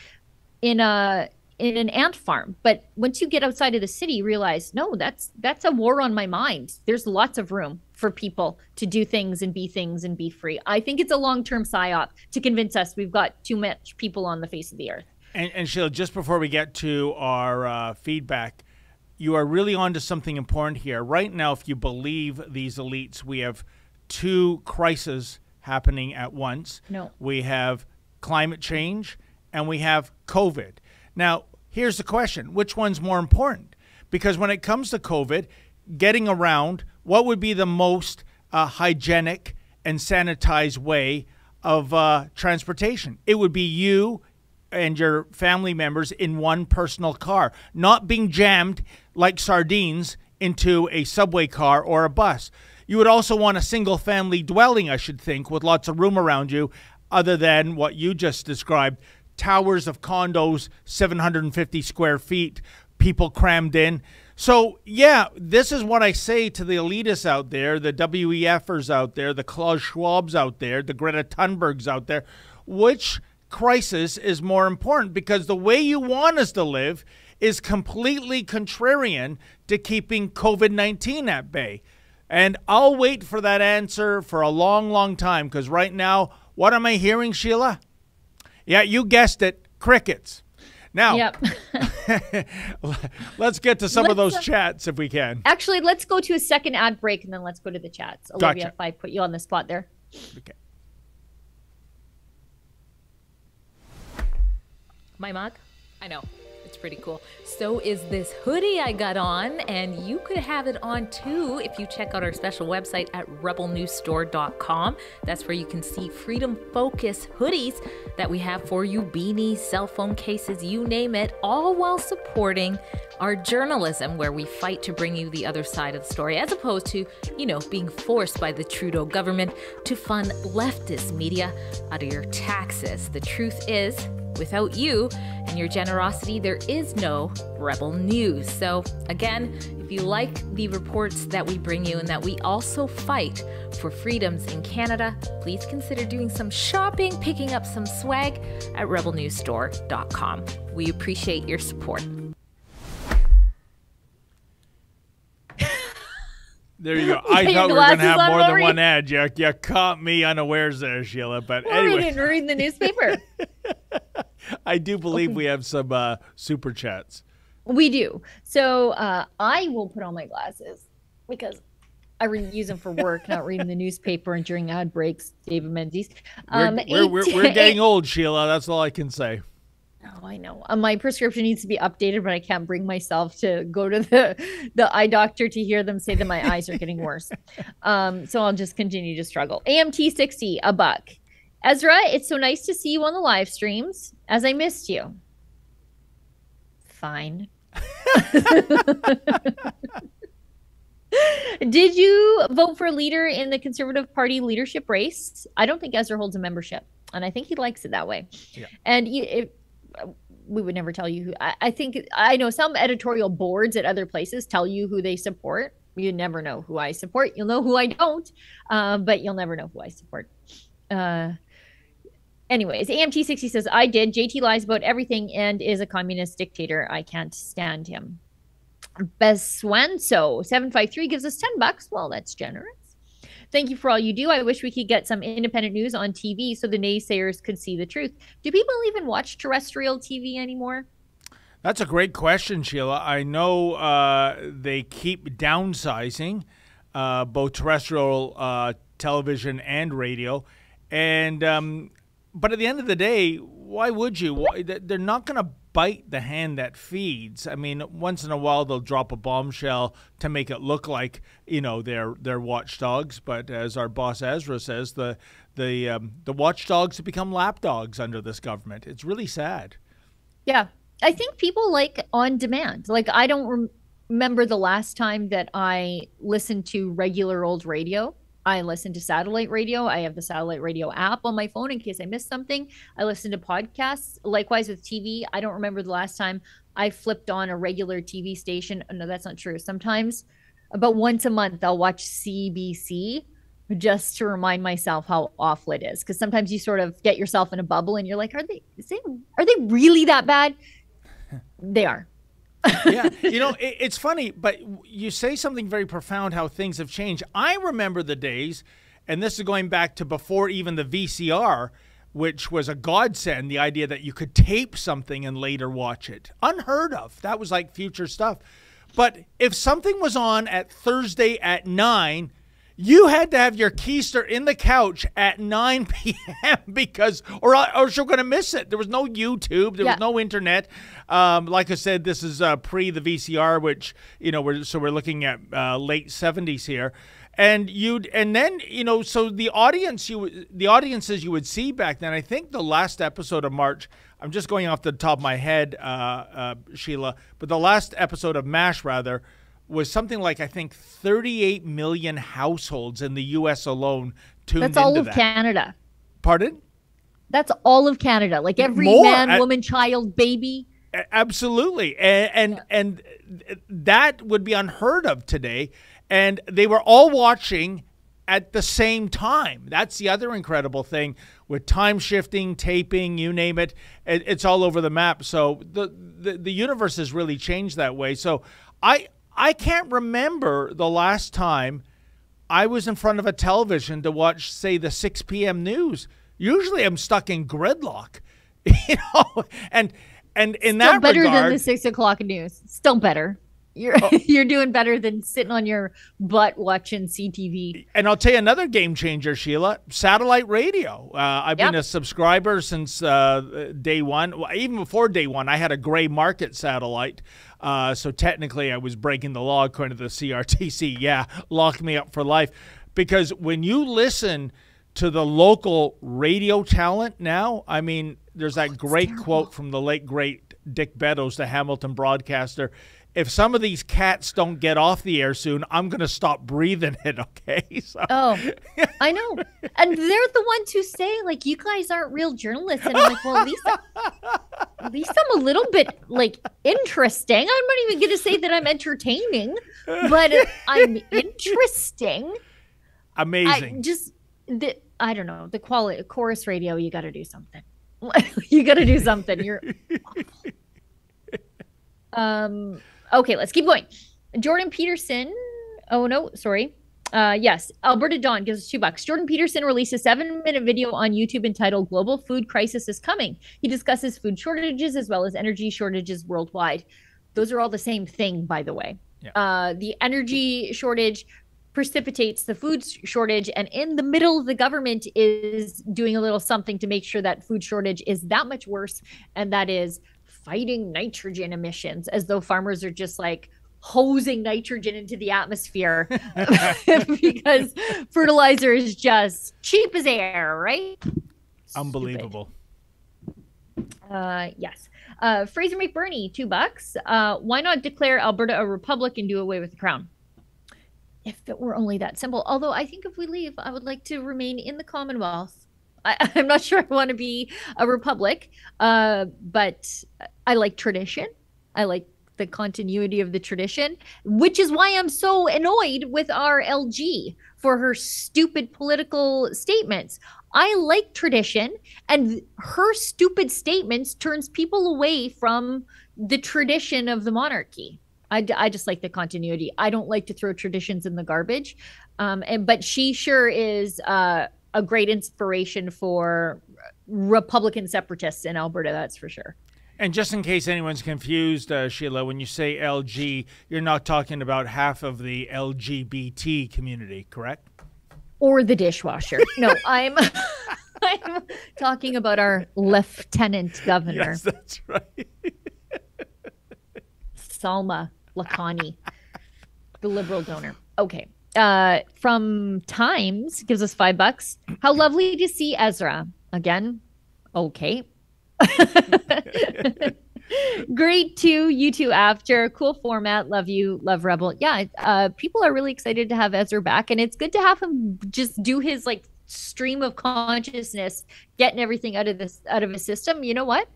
in an ant farm. But once you get outside of the city, you realize, no, that's a war on my mind. There's lots of room for people to do things and be free. I think it's a long-term psyop to convince us we've got too much people on the face of the earth. And Sheila, just before we get to our feedback, you are really onto something important here. Right now, if you believe these elites, we have two crises happening at once. No. We have climate change and we have COVID. Now, here's the question. Which one's more important? Because when it comes to COVID, getting around, what would be the most hygienic and sanitized way of transportation? It would be you and your family members in one personal car, not being jammed like sardines into a subway car or a bus. You would also want a single family dwelling, I should think, with lots of room around you, other than what you just described, towers of condos, 750 square feet, people crammed in. So, yeah, this is what I say to the elitists out there, the WEFers out there, the Klaus Schwabs out there, the Greta Thunbergs out there. Which crisis is more important? Because the way you want us to live is completely contrarian to keeping COVID-19 at bay. And I'll wait for that answer for a long, long time, because right now, what am I hearing, Sheila? Yeah, you guessed it, crickets. Now, yep. Let's get to some of those chats if we can. Actually, let's go to a second ad break, and then let's go to the chats. Olivia, Gotcha. if I put you on the spot there. Okay. My mug? I know. It's pretty cool. So is this hoodie I got on, and you could have it on too if you check out our special website at rebelnewsstore.com. That's where you can see Freedom Focus hoodies that we have for you, beanies, cell phone cases, you name it, all while supporting our journalism, where we fight to bring you the other side of the story, as opposed to, you know, being forced by the Trudeau government to fund leftist media out of your taxes. The truth is, without you and your generosity, there is no Rebel News. So again, if you like the reports that we bring you and that we also fight for freedoms in Canada, please consider doing some shopping, picking up some swag at rebelnewsstore.com. We appreciate your support. There you go. I thought we were going to have more than one ad. You caught me unawares there, Sheila. But well, anyway. We didn't read the newspaper. I do believe we have some super chats. We do. So I will put on my glasses because I use them for work, not reading the newspaper and during ad breaks, David Menzies. We're getting old, Sheila. That's all I can say. Oh, I know. My prescription needs to be updated, but I can't bring myself to go to the eye doctor to hear them say that my eyes are getting worse. So I'll just continue to struggle. AMT 60, $1. Ezra, it's so nice to see you on the live streams, as I missed you. Fine. Did you vote for a leader in the Conservative Party leadership race? I don't think Ezra holds a membership, and I think he likes it that way. Yeah. And we would never tell you who. I think I know some editorial boards at other places tell you who they support. You never know who I support. You'll know who I don't, but you'll never know who I support. Anyways, AMT 60 says, I did. JT lies about everything and is a communist dictator. I can't stand him. Beswanso 753 gives us $10. Well, that's generous. Thank you for all you do. I wish we could get some independent news on TV so the naysayers could see the truth. Do people even watch terrestrial TV anymore? That's a great question, Sheila. I know they keep downsizing both terrestrial television and radio. And but at the end of the day, why would you? They're not going to bite the hand that feeds. I mean, once in a while they'll drop a bombshell to make it look like, you know, they're watchdogs. But as our boss Ezra says, the watchdogs have become lapdogs under this government. It's really sad. Yeah, I think people like on demand. Like I don't remember the last time that I listened to regular old radio. I listen to satellite radio. I have the satellite radio app on my phone in case I missed something. I listen to podcasts. Likewise with TV. I don't remember the last time I flipped on a regular TV station. No, that's not true. Sometimes about once a month, I'll watch CBC just to remind myself how awful it is. Because sometimes you sort of get yourself in a bubble and you're like, are they really that bad? They are. Yeah, you know, it's funny, but you say something very profound, how things have changed. I remember the days, and this is going back to before even the VCR, which was a godsend, the idea that you could tape something and later watch it. Unheard of. That was like future stuff. But if something was on at Thursday at 9, you had to have your keister in the couch at 9 p.m. because, or you're going to miss it. There was no YouTube. There was no internet. Like I said, this is pre the VCR, which, you know, we're looking at late 70s here. And then, you know, so the audiences you would see back then, I think the last episode of March, I'm just going off the top of my head, Sheila, but the last episode of MASH, rather, was something like, I think, 38 million households in the U.S. alone tuned into that. That's all of Canada. Pardon? That's all of Canada. Like every man, woman, child, baby. Absolutely. And that would be unheard of today. And they were all watching at the same time. That's the other incredible thing with time shifting, taping, you name it. It's all over the map. So the universe has really changed that way. So I can't remember the last time I was in front of a television to watch, say, the 6 p.m. news. Usually I'm stuck in gridlock, you know, and in that regard. Still better than the 6 o'clock news. Still better. You're doing better than sitting on your butt watching CTV. And I'll tell you another game changer, Sheila, satellite radio. I've been a subscriber since day one. Even before day one, I had a gray market satellite. So technically I was breaking the law according to the CRTC. Yeah, locked me up for life. Because when you listen to the local radio talent now, I mean, there's that great quote from the late, great Dick Beddoes, the Hamilton broadcaster. If some of these cats don't get off the air soon, I'm going to stop breathing it, okay? So. Oh, I know. And they're the ones who say, like, you guys aren't real journalists. And I'm like, well, at least I'm a little bit, like, interesting. I'm not even going to say that I'm entertaining, but I'm interesting. Amazing. I don't know. The quality, chorus radio, you got to do something. You got to do something. You're awful. Okay, let's keep going. Jordan Peterson. Oh, no, sorry. Yes, Alberta Dawn gives us $2. Jordan Peterson released a 7-minute video on YouTube entitled Global Food Crisis is Coming. He discusses food shortages as well as energy shortages worldwide. Those are all the same thing, by the way. Yeah. The energy shortage precipitates the food shortage, and in the middle, the government is doing a little something to make sure that food shortage is that much worse, and that is fighting nitrogen emissions, as though farmers are just like hosing nitrogen into the atmosphere because fertilizer is just cheap as air, right? Unbelievable. Yes. Fraser McBurney, $2. Why not declare Alberta a republic and do away with the crown? If it were only that simple. Although I think if we leave, I would like to remain in the Commonwealth. I'm not sure I want to be a republic, but I like tradition. I like the continuity of the tradition, which is why I'm so annoyed with our LG for her stupid political statements. I like tradition, and her stupid statements turns people away from the tradition of the monarchy. I just like the continuity. I don't like to throw traditions in the garbage. But she sure is a great inspiration for Republican separatists in Alberta, that's for sure. And just in case anyone's confused, Sheila, when you say LG, you're not talking about half of the LGBT community, correct? Or the dishwasher. No, I'm talking about our lieutenant governor. Yes, that's right. Salma Lakhani, the Liberal donor. Okay. From Times, gives us $5. How lovely to see Ezra. Again, okay. Great too. You two after. Cool format. Love you. Love Rebel. Yeah. People are really excited to have Ezra back, and it's good to have him just do his like stream of consciousness, getting everything out of his system. You know what?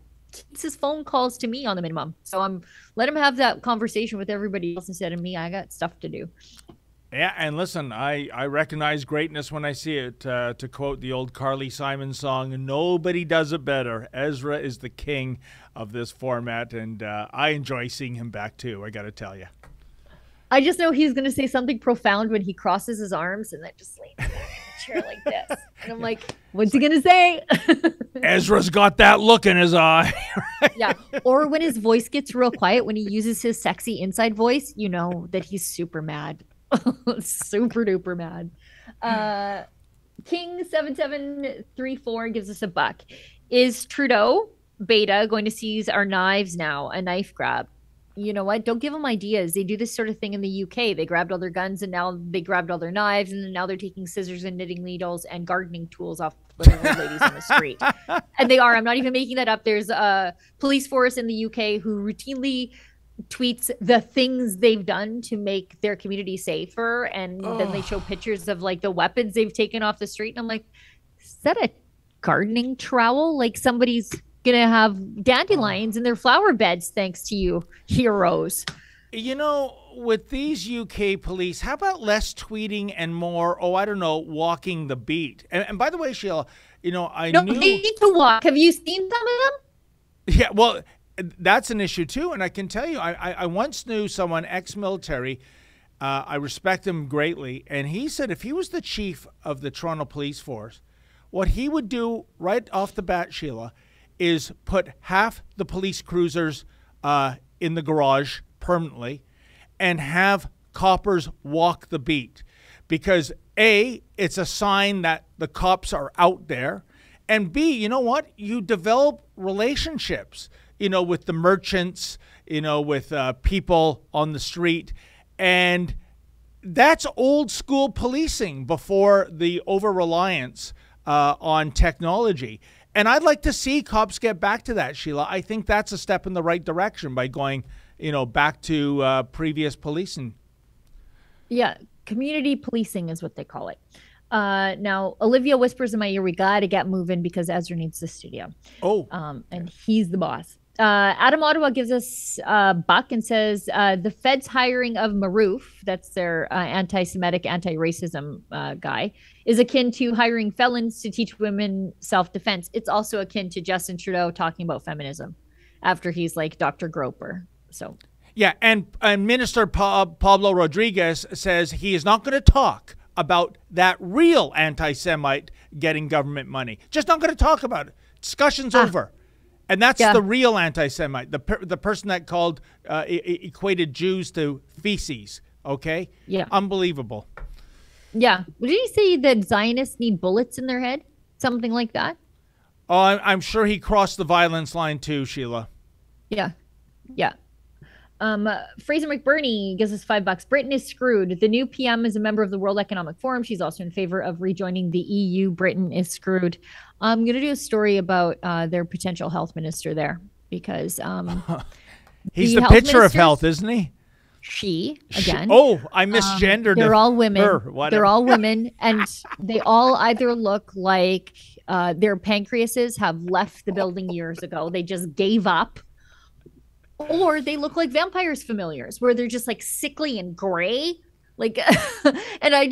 It's his phone calls to me on the minimum. So let him have that conversation with everybody else instead of me. I got stuff to do. Yeah, and listen, I recognize greatness when I see it. To quote the old Carly Simon song, nobody does it better. Ezra is the king of this format, and I enjoy seeing him back too, I got to tell you. I just know he's going to say something profound when he crosses his arms and then just leans back in the chair like this. And I'm like, what's he going to say? Ezra's got that look in his eye. Right? Yeah, or when his voice gets real quiet, when he uses his sexy inside voice, you know that he's super mad. Super duper mad. King 7734 gives us $1. Is Trudeau beta going to seize our knives now? A knife grab. You know what? Don't give them ideas. They do this sort of thing in the UK. They grabbed all their guns and now they grabbed all their knives, and then now they're taking scissors and knitting needles and gardening tools off little old ladies on the street. And they are. I'm not even making that up. There's a police force in the UK who routinely tweets the things they've done to make their community safer, and then they show pictures of like the weapons they've taken off the street, and I'm like, is that a gardening trowel? Like somebody's gonna have dandelions in their flower beds thanks to you heroes. You know, with these UK police, how about less tweeting and more, I don't know, walking the beat? And by the way, Sheila, you know, they need to walk. Have you seen some of them? Yeah, well, that's an issue too, and I can tell you, I once knew someone ex-military. I respect him greatly, and he said if he was the chief of the Toronto Police Force, what he would do right off the bat, Sheila, is put half the police cruisers in the garage permanently, and have coppers walk the beat, because A, it's a sign that the cops are out there, and B, you know what? You develop relationships, you know, with the merchants, you know, with people on the street. And that's old school policing before the over-reliance on technology. And I'd like to see cops get back to that, Sheila. I think that's a step in the right direction by going, you know, back to previous policing. Yeah, community policing is what they call it. Now, Olivia whispers in my ear, we got to get moving because Ezra needs the studio. And he's the boss. Adam Ottawa gives us $1 and says the Fed's hiring of Maroof, that's their anti-Semitic, anti-racism guy, is akin to hiring felons to teach women self-defense. It's also akin to Justin Trudeau talking about feminism after he's like Dr. Groper. So yeah, and Minister Pablo Rodriguez says he is not going to talk about that real anti-Semite getting government money. Just not going to talk about it. Discussion's over. And that's the real anti-Semite, the person that called equated Jews to feces. Okay. Yeah. Unbelievable. Yeah. Did he say that Zionists need bullets in their head? Something like that? Oh, I'm sure he crossed the violence line too, Sheila. Yeah. Yeah. Fraser McBurney gives us $5. Britain is screwed. The new PM is a member of the World Economic Forum. She's also in favor of rejoining the EU. Britain is screwed. I'm going to do a story about their potential health minister there because he's the picture of health, isn't he? She, again. Oh, I misgendered. They're all women. They're all women, and they all either look like their pancreases have left the building years ago. They just gave up. Or they look like vampires familiars, where they're just like sickly and gray. Like, and I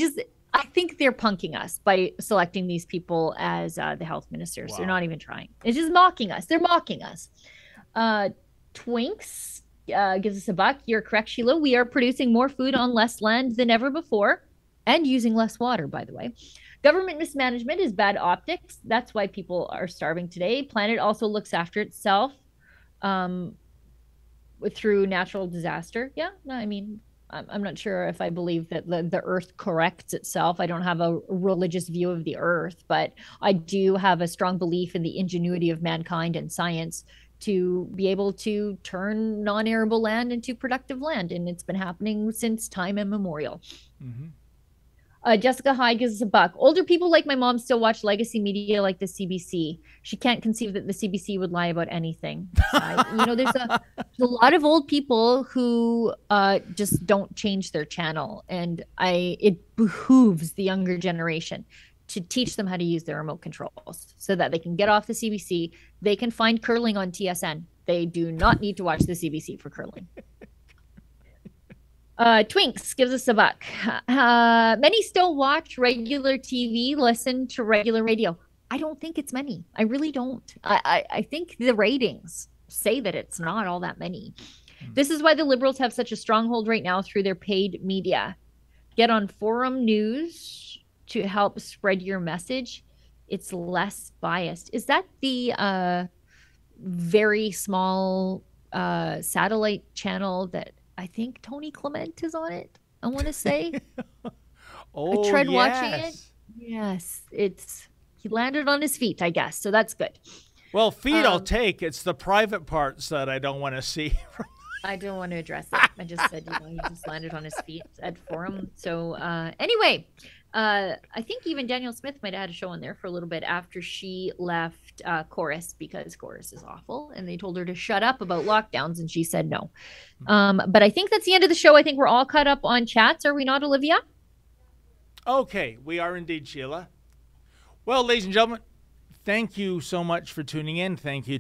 think they're punking us by selecting these people as the health ministers. Wow. They're not even trying. It's just mocking us. They're mocking us. Twinks gives us $1. You're correct, Sheila. We are producing more food on less land than ever before and using less water, by the way. Government mismanagement is bad optics. That's why people are starving today. Planet also looks after itself. Through natural disaster. Yeah, no, I mean, I'm not sure if I believe that the earth corrects itself. I don't have a religious view of the earth, but I do have a strong belief in the ingenuity of mankind and science to be able to turn non-arable land into productive land. And it's been happening since time immemorial. Mm-hmm. Jessica Hyde gives us $1. Older people like my mom still watch legacy media like the CBC. She can't conceive that the CBC would lie about anything. There's a lot of old people who just don't change their channel. And it behooves the younger generation to teach them how to use their remote controls so that they can get off the CBC. They can find curling on TSN. They do not need to watch the CBC for curling. Twinks gives us $1. Many still watch regular TV, listen to regular radio. I don't think it's many. I really don't. I think the ratings say that it's not all that many. This is why the Liberals have such a stronghold right now through their paid media. Get on Forum News to help spread your message. It's less biased. Is that the very small satellite channel that I think Tony Clement is on it? I want to say. I tried watching it. Yes, he landed on his feet, I guess. So that's good. Well, feet I'll take. It's the private parts that I don't want to see. I don't want to address it. I just said, he just landed on his feet at Forum. So anyway, I think even Danielle Smith might have had a show on there for a little bit after she left Chorus, because Chorus is awful. And they told her to shut up about lockdowns, and she said no. But I think that's the end of the show. I think we're all caught up on chats. Are we not, Olivia? Okay, we are indeed, Sheila. Well, ladies and gentlemen, thank you so much for tuning in. Thank you